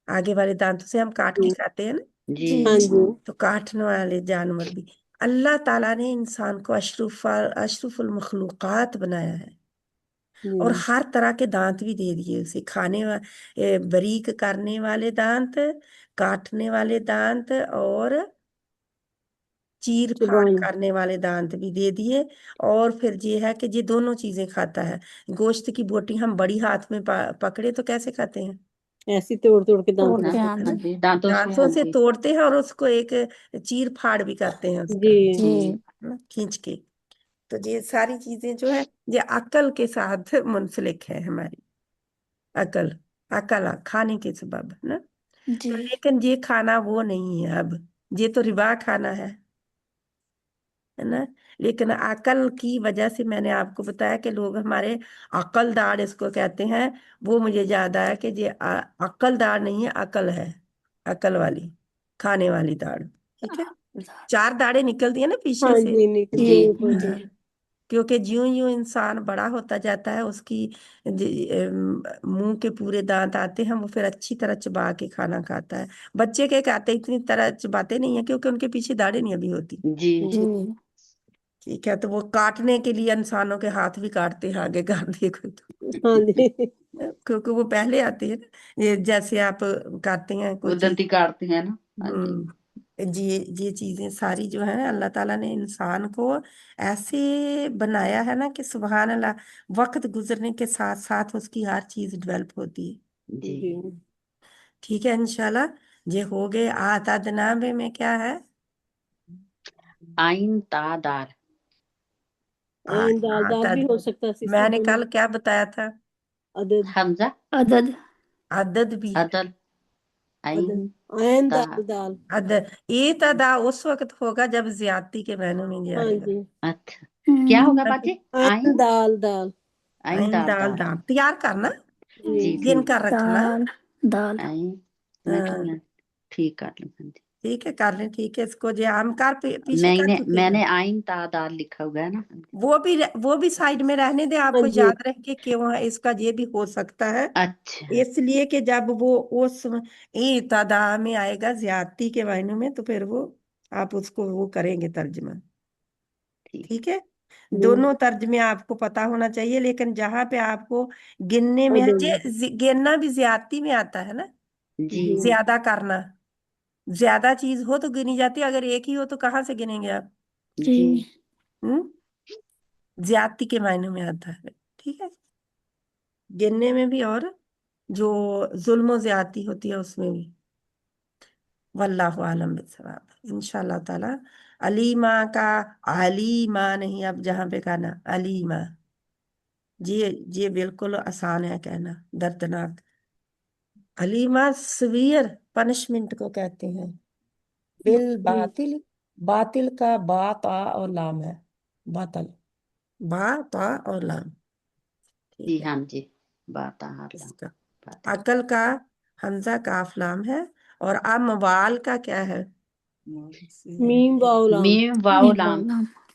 آگے والے دانتوں سے ہم کاٹ کے کھاتے ہیں نا، جی جی ہاں جی تو کاٹنے والے جانور بھی، اللہ تعالیٰ نے انسان کو اشرف المخلوقات بنایا ہے، اور جی ہر طرح کے دانت بھی دے دیے اسے، بریک کرنے والے دانت، کاٹنے والے دانت، اور چیر پھاڑ زبان کرنے والے دانت بھی دے دیے، اور پھر یہ ہے کہ یہ دونوں چیزیں کھاتا ہے، گوشت کی بوٹی ہم بڑی ہاتھ میں پکڑے تو کیسے کھاتے ہیں؟ ایسی توڑ توڑ کے توڑ دانتوں کے سے ہاں ہاں جی جی دانتوں سے، دانتوں ہاں سے جی توڑتے ہیں، اور اس کو ایک چیر پھاڑ بھی کرتے ہیں اس کا، جی جی کھینچ کے، تو یہ ساری چیزیں جو ہے یہ عقل کے ساتھ منسلک ہے، ہماری عقل، کھانے کے سبب ہے نا، جی تو لیکن یہ کھانا وہ نہیں ہے، اب یہ تو ربا کھانا ہے نا، لیکن عقل کی وجہ سے میں نے آپ کو بتایا کہ لوگ ہمارے عقل دار اس کو کہتے ہیں، وہ مجھے یاد آیا کہ یہ عقل دار نہیں ہے، عقل ہے، عقل والی کھانے والی داڑ، ٹھیک ہے، 4 داڑیں نکلتی ہیں نا پیچھے ہاں سے، جی نکل جی گئی اوپر سے کیونکہ جیوں جیوں انسان بڑا ہوتا جاتا ہے اس کی منہ کے پورے دانت آتے ہیں، وہ پھر اچھی طرح چبا کے کھانا کھاتا ہے، بچے کے کہتے اتنی طرح چباتے نہیں ہیں کیونکہ ان کے پیچھے داڑیں نہیں ابھی ہوتی، جی جی ٹھیک ہے، تو وہ کاٹنے کے لیے انسانوں کے ہاتھ بھی کاٹتے ہیں آگے کاٹنے کو، ہاں جی کیونکہ وہ پہلے آتے ہیں نا، یہ جیسے آپ کرتے ہیں وہ کوئی چیز، دنتی کاٹتے ہیں نا، ہاں جی جی یہ چیزیں ساری جو ہیں اللہ تعالیٰ نے انسان کو ایسے بنایا ہے نا کہ سبحان اللہ، وقت گزرنے کے ساتھ ساتھ اس کی ہر چیز ڈیولپ ہوتی ہے، جی جی ٹھیک ہے، انشاءاللہ یہ ہو گئے آتادنابے میں کیا ہے؟ آئین تادار آئین دال دال بھی ہو سکتا ہے میں سسٹر نے کل کیا بتایا تھا؟ عدد حمزہ عدد عدد بھی، عدل عدد آئین آئین تا دال دال عدد ادا اس وقت ہوگا جب زیادتی کے معنوں میں یہ ہاں آئے گا، جی اچھا کیا ہوگا تب باجی؟ آئین آئین دال دال آئین دال دال دال دال تیار کرنا، جی جی گن ٹھیک کر رکھنا، دال دال آئین ہاں میں ٹھیک کر لوں، ہاں جی ٹھیک ہے، کر لیں، ٹھیک ہے، اس کو جو ہم کر پیچھے کر چکے میں ہیں، نے آئین تادار لکھا ہوا ہے نا، وہ بھی سائڈ میں رہنے دیں، آپ ہاں کو جی یاد رکھے کہ وہاں اس کا یہ بھی ہو سکتا ہے، اچھا اس لیے کہ جب وہ اس ابتدا میں آئے گا زیادتی کے معنوں میں، تو پھر وہ آپ اس کو وہ کریں گے ترجمہ، ٹھیک ٹھیک ہے، جی دونوں ترجمے آپ کو پتا ہونا چاہیے، لیکن جہاں پہ آپ کو گننے میں عدد گننا بھی زیادتی میں آتا ہے نا، جی جی زیادہ کرنا، زیادہ چیز ہو تو گنی جاتی ہے، اگر ایک ہی ہو تو کہاں سے گنیں گے آپ؟ جی زیادتی کے معنوں میں آتا ہے، ٹھیک ہے، گننے میں بھی اور جو ظلم و زیادتی ہوتی ہے اس میں بھی، واللہ عالم بالصواب، انشاءاللہ تعالی علیمہ کا علیمہ نہیں، اب جہاں پہ کہنا علیمہ، یہ بالکل آسان ہے کہنا، دردناک، علیمہ سویر پنشمنٹ کو کہتے ہیں، بالباطل، باطل کا با تا اور لام ہے، باطل، با تا اور لام، جی ٹھیک ہے، ہاں جی بات اس کا عقل کا حمزہ کاف لام ہے، اور اموال کا کیا ہے؟ میم واو لام میم واو لام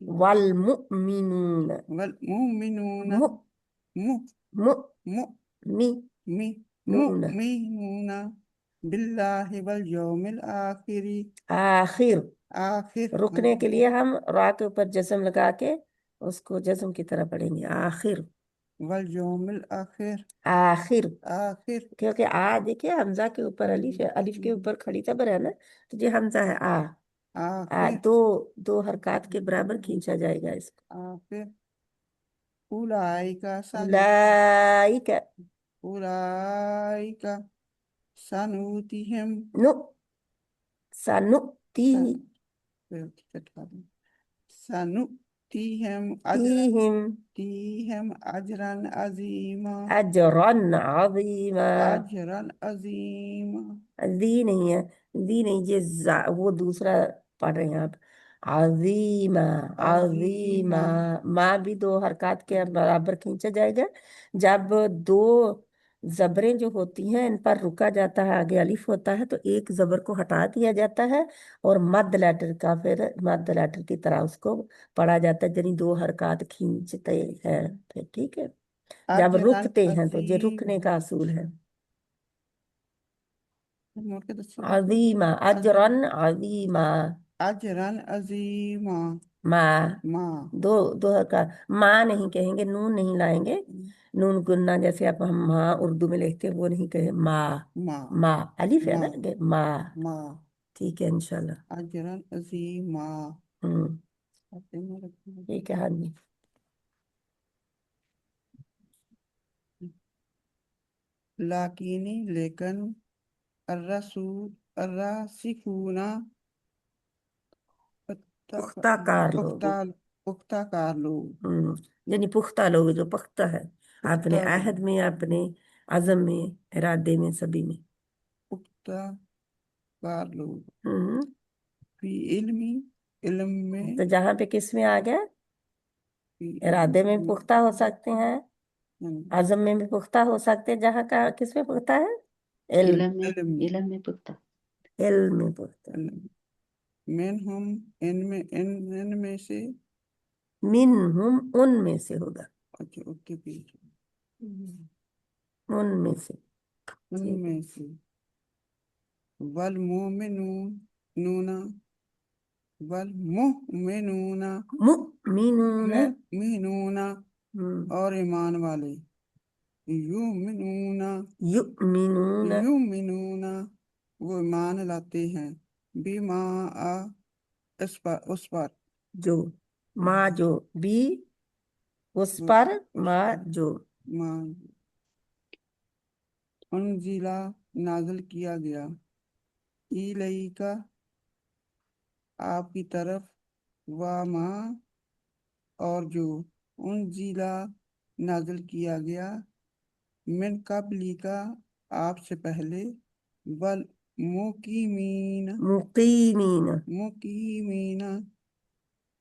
والمؤمنون والمؤمنون مؤ مؤ مؤمنون مؤمنون باللہ والیوم الآخر آخر آخر رکنے کے لیے ہم را کے اوپر جزم لگا کے اس کو جزم کی طرح پڑھیں گے آخر والیوم الآخر آخر آخر کیونکہ دیکھیے حمزہ کے اوپر الف ہے، الف کے اوپر کھڑی زبر ہے نا، تو یہ حمزہ ہے آخر دو حرکات کے برابر کھینچا جائے گا اس کو آخر اولئک اولئک اولئک سنؤتیہم نو سنؤتی سنؤتیہم تیہم اجرا عظیما اجرن عظیما اجرا عظیما دی نہیں ہے، دی نہیں، یہ وہ دوسرا پڑھ رہے ہیں آپ، عظیما عظیما، ماں بھی دو حرکات کے برابر کھینچا جائے گا جب دو زبریں جو ہوتی ہیں ان پر رکا جاتا ہے، آگے الف ہوتا ہے تو ایک زبر کو ہٹا دیا جاتا ہے اور مد لیٹر کا پھر مد لیٹر کی طرح اس کو پڑھا جاتا ہے، یعنی دو حرکات کھینچتے ہیں پھر، ٹھیک ہے، جب اجرا رکتے ہیں تو یہ عظیم رکنے کا اصول ہے۔ مڑ کے دسو عظیما اجرن عظیما اجرا عظیما ما دو حرکات، ماں نہیں کہیں گے، نون نہیں لائیں گے، نون گننا جیسے آپ ہم ماں اردو میں لکھتے ہیں وہ نہیں کہیں، ما الف ہے نا آگے، ما، ٹھیک ہے انشاءاللہ۔ اجرا عظیما ٹھیک ہے ہاں جی۔ لاکینی لیکن الراسخون پختہ کار لوگ، پختہ کار لوگ، یعنی پختہ لوگ جو پختہ ہے اپنے پختہ عہد میں، اپنے عزم میں، ارادے میں، سبھی میں، پختہ کار لوگ ہوں۔ فی علم میں تو جہاں پہ کس میں آ گیا، ارادے میں بھی پختہ ہو سکتے ہیں، عزم میں بھی پختہ ہو سکتے ہیں، جہاں کا کس میں پختہ ہے، علم میں پختہ، علم میں پختہ، منہم ان میں سے، منہم ان میں سے ہوگا، اچھا اوکے پیچھے ان میں سے، ان میں سے، والمؤمنون والمؤمنون مؤمنون مؤمنون اور ایمان والے، یؤمنون یؤمنون وہ ایمان لاتے ہیں، بما اس پر جو، ما جو، بھی اس پر، ما جو، انزلہ نازل کیا گیا، الیکا آپ کی طرف، وما اور جو، انزلہ نازل کیا گیا، من قبلی کا آپ سے پہلے، مقیمین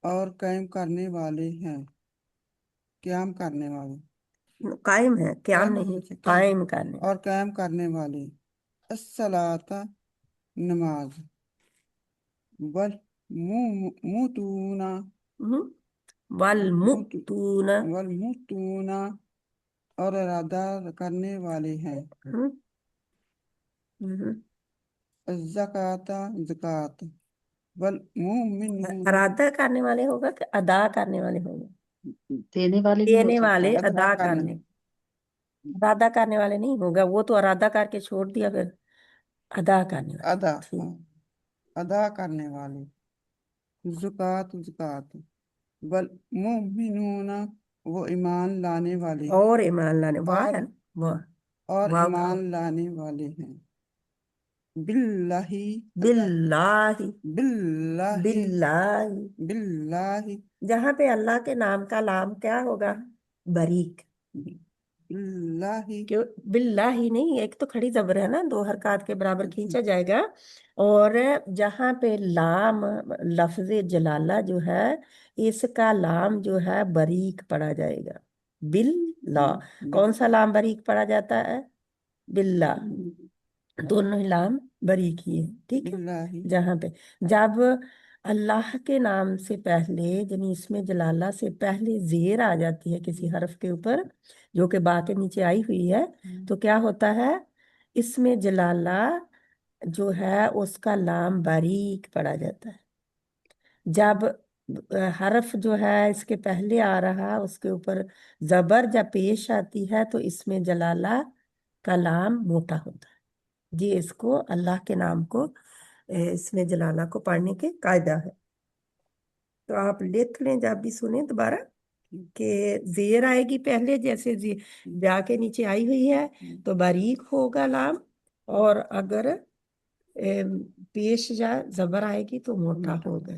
اور قائم کرنے والے ہیں، قیام کرنے والے، قائم ہے، قیام نہیں، قائم کرنے، اور قائم کرنے والے، الصلاۃ نماز، والموتون والموتون اور ارادہ کرنے والے ہیں، الزکاۃ زکوٰۃ، والمؤمنون ارادہ کرنے والے ہوگا کہ ادا کرنے والے ہوگا، دینے والے بھی ہو دینے سکتا والے، ہے، ادا کرنے، ارادہ کرنے والے نہیں ہوگا، وہ تو ارادہ کر کے چھوڑ دیا، پھر ادا کرنے والے، ادا کرنے والے، زکوٰۃ، والمؤمنون وہ ایمان لانے والے، اور ایمان لانے، واہ ہے نا، اور ایمان لانے والے ہیں، باللہ باللہ، باللہ باللہ، باللہ جہاں پہ اللہ کے نام کا لام کیا ہوگا، بریک، باللہ باللہ ہی نہیں، ایک تو کھڑی زبر ہے نا، دو حرکات کے برابر کھینچا جائے گا، اور جہاں پہ لام لفظ جلالہ جو ہے اس کا لام جو ہے بریک پڑھا جائے گا، باللہ، کون سا لام بریک پڑھا جاتا ہے، باللہ، دونوں ہی لام بریک ہی ہے، ٹھیک ہے، جہاں پہ جب اللہ کے نام سے پہلے یعنی اس میں جلالہ سے پہلے زیر آ جاتی ہے کسی حرف کے اوپر جو کہ با کے نیچے آئی ہوئی ہے تو کیا ہوتا ہے اس میں جلالہ جو ہے اس کا لام باریک پڑا جاتا ہے جب حرف جو ہے اس کے پہلے آ رہا اس کے اوپر زبر جب پیش آتی ہے تو اس میں جلالہ کا لام موٹا ہوتا ہے جی اس کو اللہ کے نام کو اس میں جلالہ کو پڑھنے کے قاعدہ ہے تو آپ لکھ لیں جب بھی سنیں دوبارہ کہ زیر آئے گی پہلے جیسے بیا کے نیچے آئی ہوئی ہے تو باریک ہوگا لام اور اگر پیش جا زبر آئے گی تو موٹا ہوگا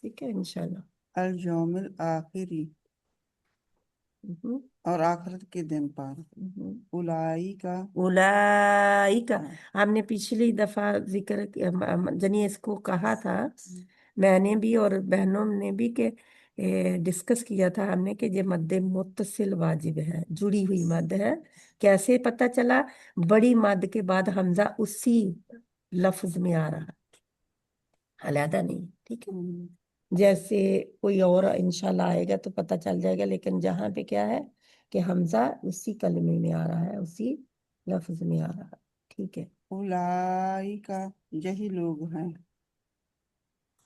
ٹھیک ہے انشاءاللہ الجوم الآخری اور آخرت کے دن پر اولائی کا اولئک ہم نے پچھلی دفعہ ذکر جنی اس کو کہا تھا میں نے بھی اور بہنوں نے بھی کہ ڈسکس کیا تھا ہم نے کہ یہ مد متصل واجب ہے جڑی ہوئی مد ہے کیسے پتہ چلا بڑی مد کے بعد حمزہ اسی لفظ میں آ رہا علیحدہ نہیں ٹھیک ہے جیسے کوئی اور انشاءاللہ آئے گا تو پتہ چل جائے گا لیکن جہاں پہ کیا ہے کہ حمزہ اسی کلمے میں آ رہا ہے اسی لفظ میں آ رہا ہے ٹھیک ہے اولائی کا یہی لوگ ہیں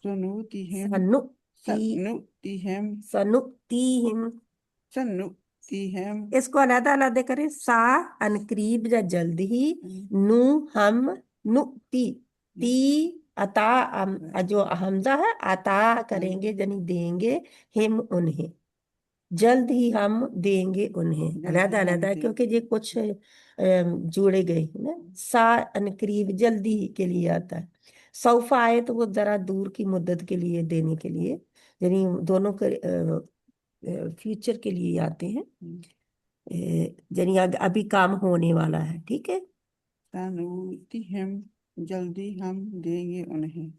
سنوتیہم سنوتیہم سنؤتیہم سنوتیہم اس کو علیحدہ علیحدہ کریں سا ان قریب یا جلد ہی نو ہم نؤتی تی عطا جو حمزہ ہے عطا کریں گے یعنی دیں گے ہم انہیں جلد ہی ہم دیں گے انہیں علیحدہ علیحدہ کیونکہ یہ کچھ جوڑے گئے ہیں نا سا ان قریب جلدی ہی کے لیے آتا ہے سوف آئے تو وہ ذرا دور کی مدت کے لیے دینے کے لیے یعنی دونوں فیوچر کے لیے آتے ہیں یعنی ابھی کام ہونے والا ہے ٹھیک ہے سنوتیہم جلدی ہم دیں گے انہیں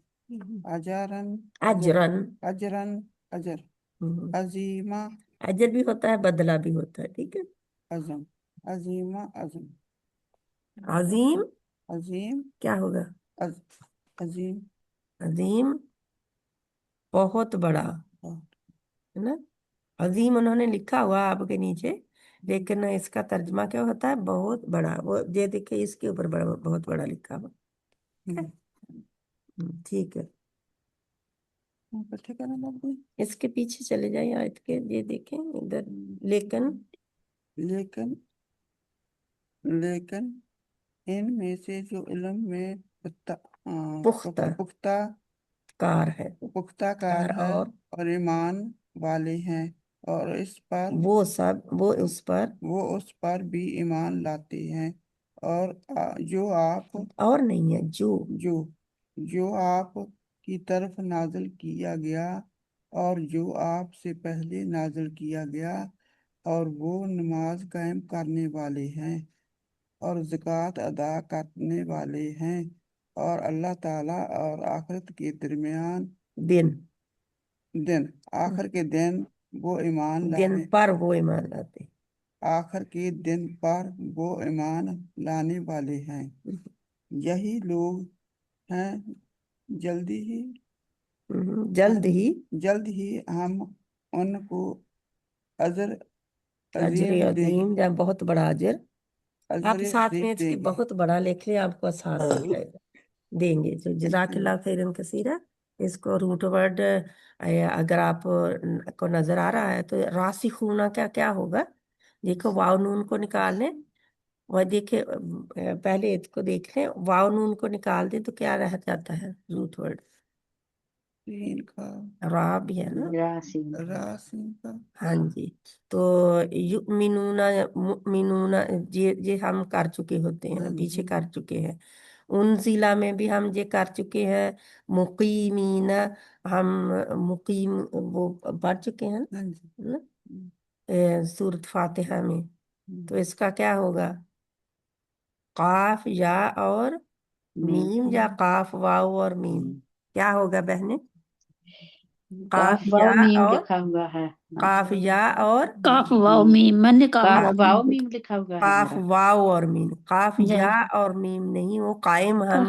اجرن اجرن اجرن اجر عظیمہ اجر بھی ہوتا ہے بدلہ بھی ہوتا ہے ٹھیک ہے عظم عظیمہ عظم عظیم عظیم کیا ہوگا عظیم عظیم بہت بڑا ہے نا عظیم انہوں نے لکھا ہوا آپ کے نیچے لیکن اس کا ترجمہ کیا ہوتا ہے بہت بڑا وہ یہ دیکھیں اس کے اوپر بڑا بہت بڑا لکھا ہوا ٹھیک ہے اس کے پیچھے چلے جائیں آیت کے یہ دیکھیں ادھر لیکن لیکن ان میں سے جو علم میں پختہ کار ہے پختہ کار ہے اور اور ایمان والے ہیں اور اس پر وہ اس پر بھی ایمان لاتے ہیں اور جو آپ اور نہیں ہے جو آپ کی طرف نازل کیا گیا اور جو آپ سے پہلے نازل کیا گیا اور وہ نماز قائم کرنے والے ہیں اور زکوٰۃ ادا کرنے والے ہیں اور اللہ تعالیٰ اور آخرت کے درمیان دن آخر کے دن وہ ایمان لاتے آخر کے دن پر وہ ایمان لانے والے ہیں یہی لوگ ہیں جلد ہی ہم ان کو اجر عظیم یا بہت بڑا اجر آپ ساتھ میں اس دیں کی گے بہت بڑا لکھ لیں آپ کو آسان ہو جائے گا دیں گے تو جزاک اللہ خیرن کثیرہ اس کو روٹ ورڈ اگر آپ کو نظر آ رہا ہے تو راسخون کا کیا ہوگا دیکھو واو نون کو نکال لیں اور دیکھیں پہلے اس کو دیکھ لیں واو نون کو نکال دیں تو کیا رہ جاتا ہے روٹ ورڈ را بھی ہے نا ہاں جی تو یؤمنون یہ ہم کر چکے ہوتے ہیں پیچھے کر چکے ہیں ان ضلع میں بھی ہم یہ کر چکے ہیں مقیمین ہم مقیم وہ پڑھ چکے ہیں سورۃ فاتحہ میں تو اس کا کیا ہوگا قاف یا اور میم یا قاف واو اور میم کیا ہوگا بہنیں قاف یا میم اور لکھا ہوا ہے قاف یا اور کاف واو میم میں نے کہا واو میم لکھا ہوا ہے قاف میرا واو اور میم قاف یا اور میم نہیں وہ قائم ہم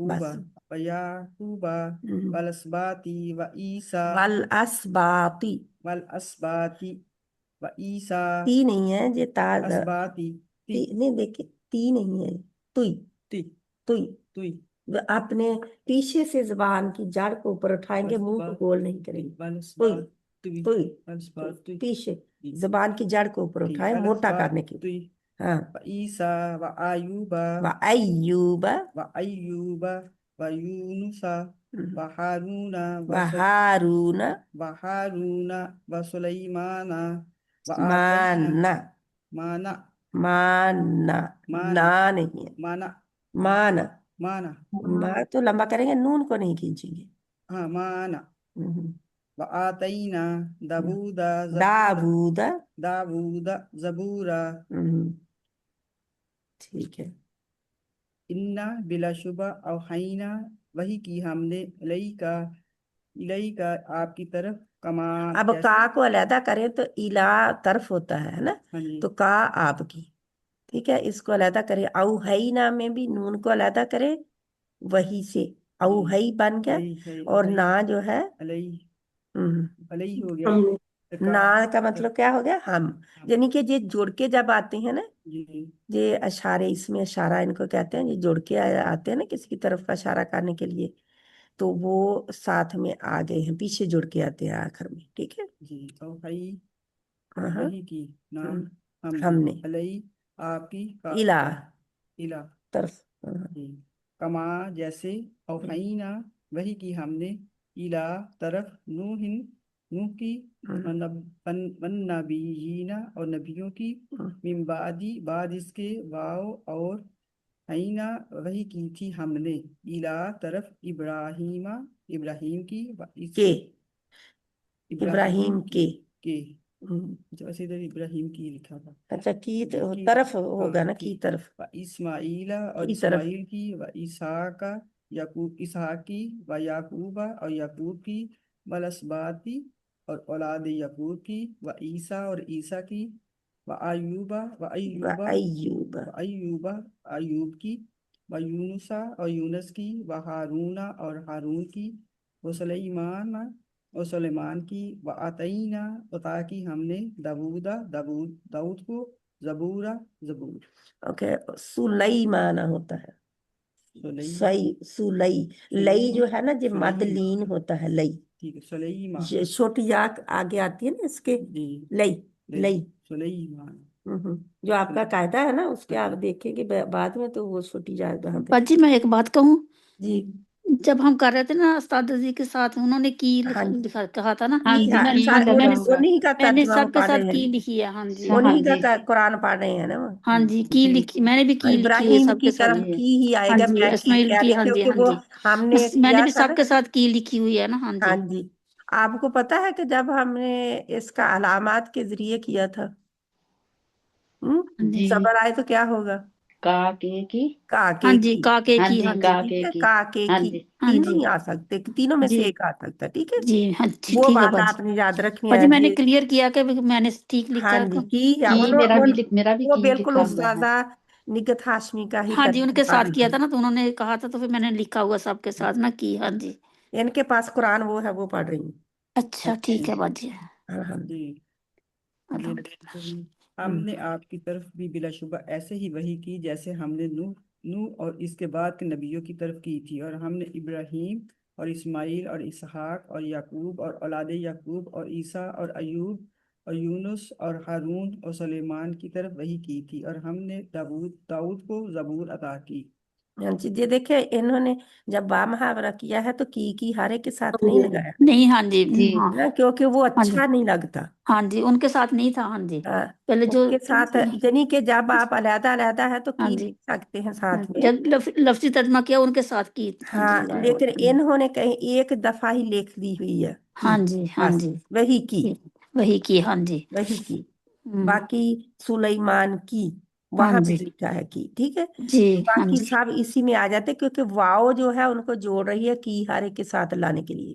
بس ويعقوب والأسباط وعيسى والاسباطی والأسباط وعيسى تی نہیں ہے یہ تا أسباط تی نہیں دیکھیں تی نہیں ہے توئی تی توئی توي اپنے پیچھے سے زبان کی جڑ کو اوپر اٹھائیں گے منہ کو گول نہیں کریں گے توئی توي توئی والأسباط پیچھے زبان کی جڑ کو اوپر اٹھائیں موٹا کرنے کے لیے ہاں وعيسى وأيوب وأیوب وأيوب ويونس وهارون وہارون وهارون وسليمان مانا مانا مانا نا نہیں ہے مانا مانا مانا ما تو لمبا کریں گے نون کو نہیں کھینچیں گے ہاں مانا ہم۔ وآتينا داوود داود زبورا ٹھیک ہے انا بلا شبہ اوحینا وہی کی ہم نے الئی کا آپ کی طرف کمان اب کا کو علیحدہ کریں تو الا طرف ہوتا ہے نا ہاں جی تو کا آپ کی ٹھیک ہے اس کو علیحدہ کرے اوحینا میں بھی نون کو علیحدہ کرے وہی سے اوحی بن گیا اور نا جو ہے علیہ ہو گیا نا کا مطلب کیا ہو گیا ہم یعنی کہ یہ جڑ کے جب آتے ہیں نا جی یہ اشارے اس میں اشارہ ان کو کہتے ہیں یہ جڑ کے آتے ہیں نا کسی کی طرف کا اشارہ کرنے کے لیے تو وہ ساتھ میں آ گئے ہیں پیچھے جڑ کے آتے ہیں آخر میں ٹھیک ہے جی اوحی ہاں وہی کی نا ہم نے علیہ آپ کی الا الہ طرف جی کما جیسے اوحینا وہی کی ہم نے الہ طرف نوح کی والنبیین اور نبیوں کی من بعد اس کے واو اور حینا وہی کی تھی ہم نے الہ طرف ابراہیم کی کے ابراہیم کے ویسے ادھر ابراہیم کی لکھا تھا اچھا کی طرف ہوگا نا کی طرف اسماعیل اور کی طرف اسماعیل کی و اسحاق اسحاق کی و یعقوب اور یعقوب کی والاسباطی اور اولاد یعقوب کی و عیسیٰ اور عیسیٰ کی و ایوب کی و یونسا اور یونس کی و ہارون اور ہارون کی و سلیمان کی و آتینا عطا کی ہم نے داود کو زبور اوکے سلیمان ہوتا ہے سلئی لئی جو ہے نا جو مد لین ہوتا ہے لئی ٹھیک ہے سلیمان چھوٹی یا آگے آتی ہے نا اس کے لئی لئی سلیمان جو آپ کا قاعدہ ہے نا اس کے آپ دیکھیں گے بعد میں تو وہ چھوٹی جائے گا باجی میں ایک بات کہوں جی جب ہم کر رہے تھے نا استاد جی کے ساتھ انہوں نے کی کہا تھا نا ہاں جی ہاں، کی انہیں کا میں نے ترجمہ سب وہ کے پڑھ ساتھ رہے کی ہیں لکھی ہے ہاں جی انہیں جی کا قرآن پڑھ رہے ہیں نا وہ ہاں جی کی لکھی میں نے بھی کی لکھی ہوئی ہے ابراہیم سب کی کے ساتھ طرف کی ہی آئے ہاں گا جی میں اسماعیل کہہ کی رہی ہاں جی کیونکہ ہاں وہ جی ہم نے میں نے کیا بھی تھا سب نا کے ساتھ کی لکھی ہوئی ہے نا ہاں ہاں جی جی آپ کو پتا ہے کہ جب ہم نے اس کا علامات کے ذریعے کیا تھا جی صبر آئے تو کیا ہوگا کا کی کا ہاں کے جی کی کا کے ہاں کی جی ہاں کا جی ٹھیک ہے کی کا کے ہاں کی جی ہاں تینوں جی ہی آ سکتے تینوں میں سے جی ایک آ سکتا ہے ٹھیک ہے جی ہاں جی وہ ٹھیک ہے بات باجی آپ نے یاد رکھنی ہے باجی میں نے جی کلیئر کیا کہ میں نے ٹھیک ہاں لکھا جی کہ میرا بھی وہ کی بالکل لکھا ہوا ہے استاذہ نگہت ہاشمی کا ہی ہاں جی ان ترجمہ کے پڑھ ساتھ رہی کیا تھی تھا نا تو انہوں نے کہا تھا تو پھر میں نے لکھا ہوا سب کے ساتھ نا کی ہاں جی ان کے پاس قرآن وہ ہے وہ پڑھ رہی ہوں اچھا ٹھیک ہے باجی جی ہم نے آپ کی طرف بھی بلا شبہ ایسے ہی وحی کی جیسے ہم نے نوح اور اس کے بعد کے نبیوں کی طرف کی تھی اور ہم نے ابراہیم اور اسماعیل اور اسحاق اور یعقوب اور اولاد یعقوب اور عیسیٰ اور ایوب اور یونس اور ہارون اور سلیمان کی طرف وحی کی تھی اور ہم نے داؤد کو زبور عطا کی ہاں جی یہ دیکھیں انہوں نے جب با محاورہ کیا ہے تو کی ہارے کے ساتھ نہیں لگایا نہیں ہاں جی جی ہاں نا کیونکہ وہ ہاں جی اچھا نہیں لگتا ہاں جی ان کے ساتھ نہیں تھا ہاں جی پہلے ان جو کے ساتھ یعنی کہ جب آپ علیحدہ علیحدہ ہے تو ہاں کی جی لکھ سکتے ہیں ساتھ میں جب لفظی ترجمہ کیا ان کے ساتھ کی ہاں ہاں جی لگایا لیکن انہوں نے کہیں ایک دفعہ ہی لکھ دی ہوئی ہے ہاں جی ہاں بس جی وہی کی وہی کی ہاں جی وہی کی ہوں، باقی سلیمان کی ہاں وہاں پہ جی لکھا ہے کی ٹھیک ہے جی ہاں باقی جی سب اسی میں آ جاتے کیونکہ واؤ جو ہے ان کو جوڑ رہی ہے کی ہارے کے ساتھ لانے کے لیے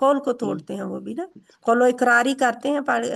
قول کو توڑتے ہیں وہ بھی نا، قول و اقراری کرتے ہیں،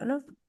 ہے نا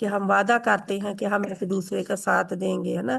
کہ ہم وعدہ کرتے ہیں کہ ہم ایک دوسرے کا ساتھ دیں گے، ہے نا،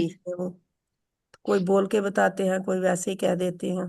چیز میں وہ کوئی بول کے بتاتے ہیں، کوئی ویسے ہی کہہ دیتے ہیں،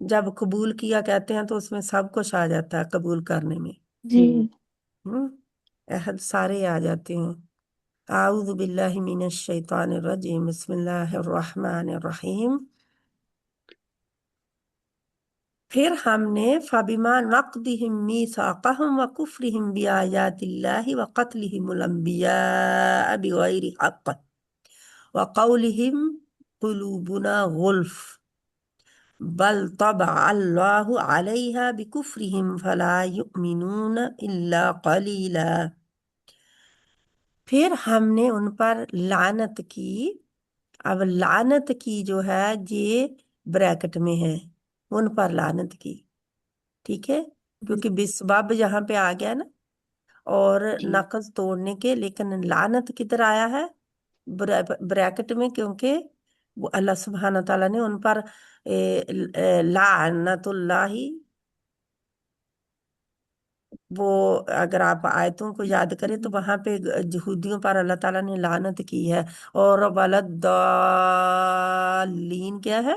جب قبول کیا کہتے ہیں تو اس میں سب کچھ آ جاتا ہے قبول کرنے میں، جی عہد سارے آ جاتے ہیں۔ اعوذ باللہ من الشیطان الرجیم، بسم اللہ الرحمن الرحیم۔ پھر ہم نے فبما نقضهم میثاقهم وکفرهم بآیات اللہ وقتلهم الانبیاء بغیر حق وقولهم قلوبنا غلف بل طبع اللہ علیہا بکفرهم فلا یؤمنون الا قلیلا۔ پھر ہم نے ان پر لعنت کی، اب لعنت کی جو ہے یہ بریکٹ میں ہے، ان پر لعنت کی، ٹھیک ہے، کیونکہ بسبب یہاں پہ آ گیا نا، اور جی نقض توڑنے کے، لیکن لعنت کدھر آیا ہے؟ بریکٹ میں، کیونکہ وہ اللہ سبحانہ تعالیٰ نے ان پر لعنت اللہ، وہ اگر آپ آیتوں کو یاد کریں تو وہاں پہ یہودیوں پر اللہ تعالیٰ نے لعنت کی ہے، اور ولدالین کیا ہے،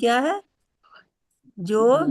کیا ہے، جو ان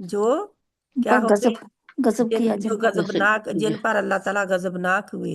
جو کیا پر ہو گئے، غضب کیا جو جن پر، غضبناک، جن پر اللہ تعالیٰ غضبناک ہوئے،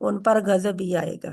ان پر غضب ہی آئے گا،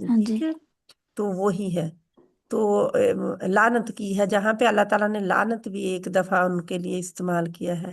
ہاں جی ٹھیک ہے، تو وہی ہے، تو لعنت کی ہے، جہاں پہ اللہ تعالیٰ نے لعنت بھی ایک دفعہ ان کے لیے استعمال کیا ہے،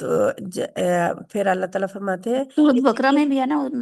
تو پھر اللہ تعالیٰ فرماتے ہیں سورۃ اس بقرہ لیے، میں بھی ہے نا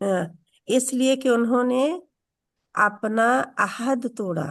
ہاں، اس لیے کہ انہوں نے اپنا عہد توڑا،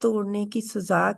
توڑنے کی سزا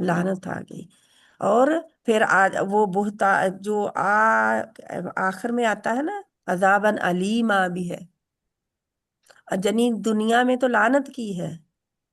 لعنت آ گئی، اور پھر آج وہ جو آخر میں آتا ہے نا، عذاباً علیما بھی ہے، جنی دنیا میں تو لعنت کی ہے،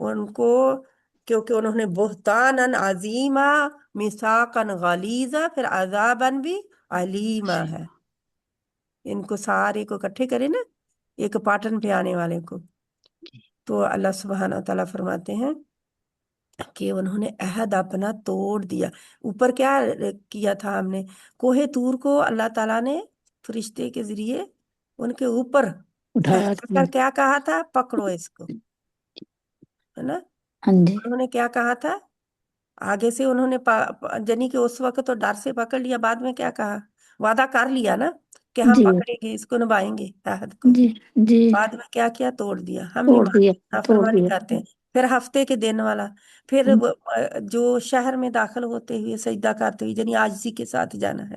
ان کو، کیونکہ انہوں نے بہتاناً عظیما میثاقاً غلیظا، پھر عذاباً بھی علیما ہے، ان کو سارے کو اکٹھے کرے نا ایک پاٹن پہ آنے والے کو، تو اللہ سبحانہ تعالیٰ فرماتے ہیں کہ انہوں نے عہد اپنا توڑ دیا۔ اوپر کیا کیا تھا ہم نے؟ کوہ طور کو اللہ تعالیٰ نے فرشتے کے ذریعے ان کے اوپر اٹھایا ٹھہرا کر کیا کہا تھا؟ پکڑو اس کو، ہے نا، ہاں جی انہوں نے کیا کہا تھا؟ آگے سے انہوں نے جنی کہ اس وقت تو ڈر سے پکڑ لیا، بعد میں کیا کہا؟ وعدہ کر لیا نا کہ ہم جی پکڑیں گے، اس کو نبھائیں گے عہد کو، جی جی بعد میں کیا کیا؟ توڑ دیا، ہم نہیں توڑ دیا مانتے، توڑ نافرمانی دیا، کرتے ہیں۔ پھر ہفتے کے دن والا، پھر جو شہر میں داخل ہوتے ہوئے سجدہ کرتے ہوئے، یعنی عاجزی کے ساتھ جانا ہے،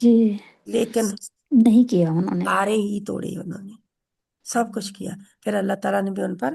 جی لیکن نہیں کیا انہوں نے، سارے ہی توڑے انہوں نے، سب کچھ کیا، پھر اللہ تعالیٰ نے بھی ان پر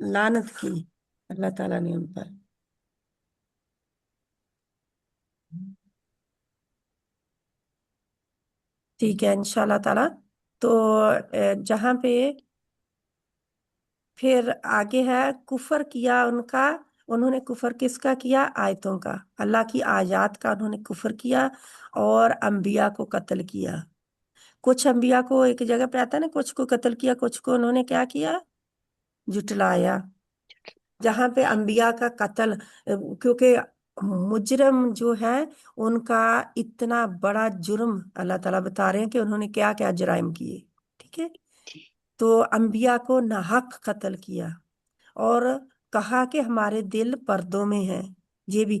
لعنت کی، اللہ تعالیٰ نے ان پر۔ ٹھیک ہے انشاءاللہ تعالیٰ، تو جہاں پہ پھر آگے ہے کفر کیا ان کا، انہوں نے کفر کس کا کیا؟ آیتوں کا، اللہ کی آیات کا انہوں نے کفر کیا، اور انبیاء کو قتل کیا، کچھ انبیاء کو ایک جگہ پہ آتا ہے نا، کچھ کو قتل کیا، کچھ کو انہوں نے کیا کیا؟ جٹلایا، جہاں پہ انبیاء کا قتل، کیونکہ مجرم جو ہے ان کا اتنا بڑا جرم اللہ تعالیٰ بتا رہے ہیں کہ انہوں نے کیا کیا جرائم کیے، ٹھیک ہے، تو انبیاء کو ناحق قتل کیا، اور کہا کہ ہمارے دل پردوں میں ہیں، یہ بھی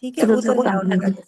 ٹھیک ہے، سورۃ ادھر بقرہ ہے ان میں، کا یہ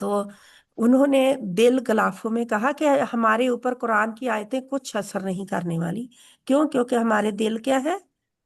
تو انہوں نے دل غلافوں میں کہا کہ ہمارے اوپر قرآن کی آیتیں کچھ اثر نہیں کرنے والی، کیوں؟ کیونکہ ہمارے دل کیا ہے؟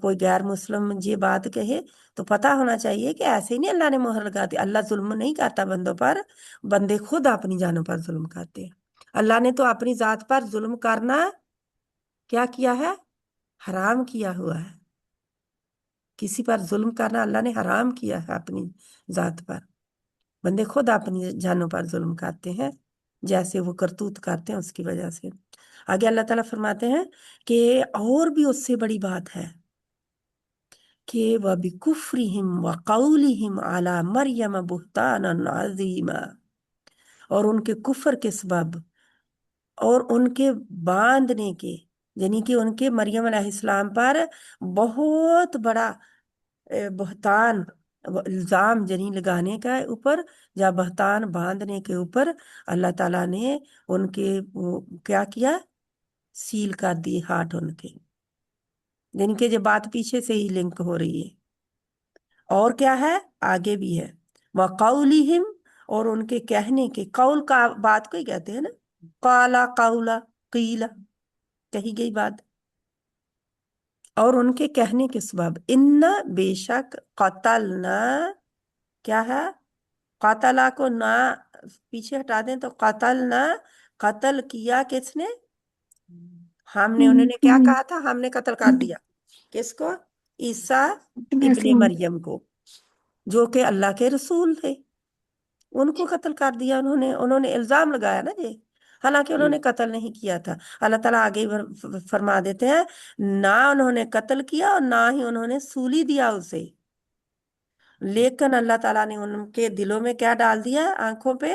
کوئی غیر مسلم یہ بات کہے تو پتہ ہونا چاہیے کہ ایسے ہی نہیں اللہ نے مہر لگا دی. اللہ ظلم نہیں کرتا بندوں پر، بندے خود اپنی جانوں پر ظلم کرتے ہیں. اللہ نے تو اپنی ذات پر ظلم کرنا کیا کیا ہے؟ حرام کیا ہوا ہے. کسی پر ظلم کرنا اللہ نے حرام کیا ہے اپنی ذات پر. بندے خود اپنی جانوں پر ظلم کرتے ہیں جیسے وہ کرتوت کرتے ہیں اس کی وجہ سے. آگے اللہ تعالیٰ فرماتے ہیں کہ اور بھی اس سے بڑی بات ہے کہ وَبِكُفْرِهِمْ وَقَوْلِهِمْ عَلَى مَرْيَمَ بُهْتَانًا عَظِيمًا، اور ان کے کفر کے سبب اور ان کے باندھنے کے، یعنی کہ ان کے مریم علیہ السلام پر بہت بڑا بہتان الزام یعنی لگانے کا اوپر یا بہتان باندھنے کے اوپر اللہ تعالیٰ نے ان کے کیا کیا؟ سیل کر دی ہاتھ ان کے. یعنی کہ یہ بات پیچھے سے ہی لنک ہو رہی ہے. اور کیا ہے؟ آگے بھی ہے وَقَوْلِهِمْ، اور ان کے کہنے کے، قول کا بات کو ہی کہتے ہیں نا، قالا قولا قیلا، کہی گئی بات. اور ان کے کہنے کے سبب ان بے شک قتلنا، کیا ہے؟ قاتلہ کو نہ پیچھے ہٹا دیں تو قتلنا، قتل کیا کس نے؟ ہم نے. انہوں نے کیا کہا تھا؟ ہم نے قتل کر دیا. کس کو؟ عیسیٰ ابن مریم کو، جو کہ اللہ کے رسول تھے. ان کو قتل کر دیا انہوں نے الزام لگایا نا جی، حالانکہ انہوں نے قتل نہیں کیا تھا. اللہ تعالیٰ آگے فرما دیتے ہیں نہ انہوں نے قتل کیا اور نہ ہی انہوں نے سولی دیا اسے، لیکن اللہ تعالیٰ نے ان کے دلوں میں کیا ڈال دیا؟ آنکھوں پہ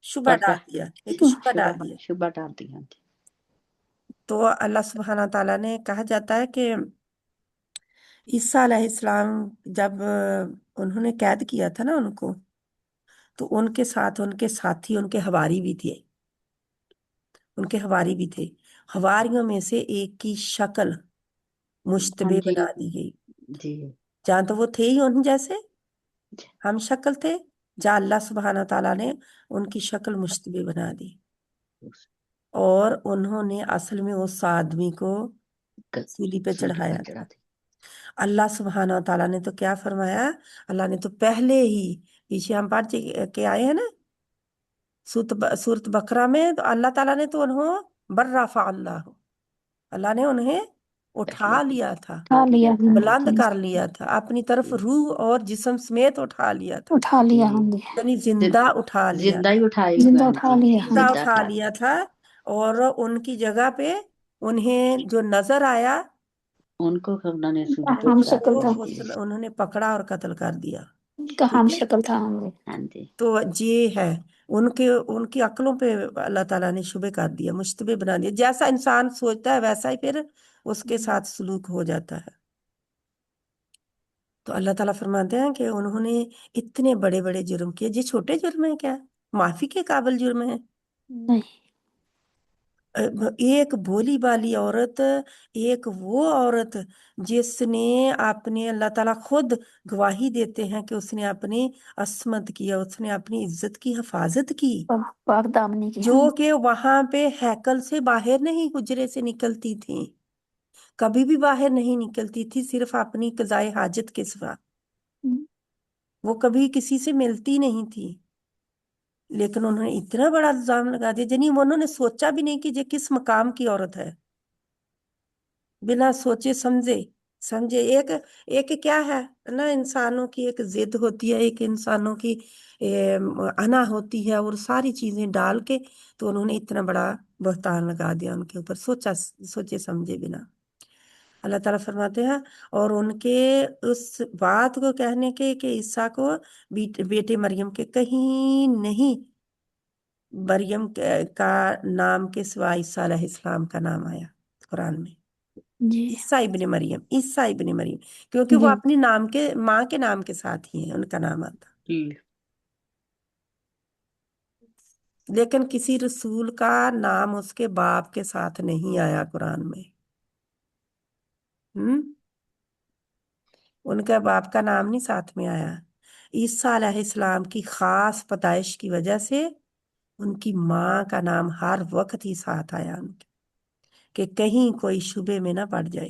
شبہ ڈال دیا، ایک شبہ ڈال دیا. شبہ ڈال دیا. تو اللہ سبحانہ تعالیٰ نے کہا جاتا ہے کہ عیسیٰ علیہ السلام جب انہوں نے قید کیا تھا نا ان کو، تو ان کے ساتھ ان کے ساتھی، ان کے حواری بھی تھے. ان کے حواری بھی تھے. حواریوں میں سے ایک کی شکل مشتبہ بنا دی گئی. جی جہاں تو وہ تھے ہی ان جیسے ہم شکل تھے، جہاں اللہ سبحانہ تعالیٰ نے ان کی شکل مشتبہ بنا دی، اور انہوں نے اصل میں اس آدمی کو سولی پہ چڑھایا تھا. اللہ سبحانہ تعالیٰ نے تو کیا فرمایا؟ اللہ نے تو پہلے ہی، پیچھے ہم پڑھ کے آئے ہیں نا سورۃ بقرہ میں، تو اللہ تعالیٰ نے تو انہوں بررفع اللہ نے انہیں اٹھا لیا تھا، بلند کر لیا تھا اپنی طرف، روح اور جسم سمیت اٹھا لیا تھا. اٹھا لیا ہم نے، یعنی زندہ اٹھا لیا، زندہ ہی اٹھائی زندہ اٹھا لیا ہم زندہ نے. اٹھا لیا تھا. اور ان کی جگہ پہ انہیں جو نظر آیا ان کو انہوں نے سولی پہ ہم چڑھا شکل تھا، دیا. انہوں نے پکڑا اور قتل کر دیا. کا ہم ٹھیک ہے؟ شکل تھا ہم نے. ہاں جی. تو یہ ہے ان کی عقلوں پہ اللہ تعالیٰ نے شبہ کر دیا، مشتبہ بنا دیا. جیسا انسان سوچتا ہے ویسا ہی پھر اس کے ساتھ سلوک ہو جاتا ہے. تو اللہ تعالیٰ فرماتے ہیں کہ انہوں نے اتنے بڑے بڑے جرم کیے. یہ چھوٹے جرم ہیں کیا؟ معافی کے قابل جرم ہیں. نہیں، ایک بولی بالی عورت، ایک وہ عورت جس نے اپنے، اللہ تعالیٰ خود گواہی دیتے ہیں کہ اس نے اپنی عصمت کیا، اس نے اپنی عزت کی حفاظت کی، پاک دامنی کی. جو کہ وہاں پہ ہیکل سے باہر نہیں، حجرے سے نکلتی تھیں، کبھی بھی باہر نہیں نکلتی تھی، صرف اپنی قضائے حاجت کے سوا. وہ کبھی کسی سے ملتی نہیں تھی. لیکن انہوں نے اتنا بڑا الزام لگا دیا، یعنی انہوں نے سوچا بھی نہیں کہ یہ کس مقام کی عورت ہے. بنا سوچے سمجھے ایک کیا ہے نا، انسانوں کی ایک ضد ہوتی ہے، ایک انسانوں کی انا ہوتی ہے، اور ساری چیزیں ڈال کے تو انہوں نے اتنا بڑا بہتان لگا دیا ان کے اوپر، سوچے سمجھے بنا. اللہ تعالیٰ فرماتے ہیں اور ان کے اس بات کو کہنے کے کہ عیسیٰ کو بیٹے مریم کے کہیں نہیں مریم کا نام کے سوا عیسیٰ علیہ السلام کا نام آیا قرآن میں. جی عیسیٰ ابن مریم، کیونکہ وہ جی. اپنی ماں کے نام کے ساتھ ہی ہیں، ان کا نام آتا. لیکن کسی رسول کا نام اس کے باپ کے ساتھ نہیں آیا قرآن میں. ان کا باپ کا نام نہیں ساتھ میں آیا. عیسیٰ علیہ السلام کی خاص پیدائش کی وجہ سے ان کی ماں کا نام ہر وقت ہی ساتھ آیا ان کے، کہ کہیں کوئی شبے میں نہ پڑ جائے.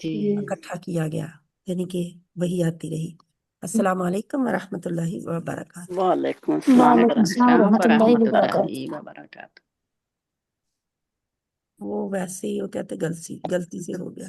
جی اکٹھا کیا گیا، یعنی کہ وہی آتی رہی۔ السلام علیکم ورحمۃ اللہ وبرکاتہ۔ وعلیکم السلام وعلیکم السلام ورحمۃ ورحمۃ اللہ ورحمۃ وبرکاتہ۔ اللہ وبرکاتہ۔ وہ ویسے ہی وہ کہتے غلطی سے ہو گیا۔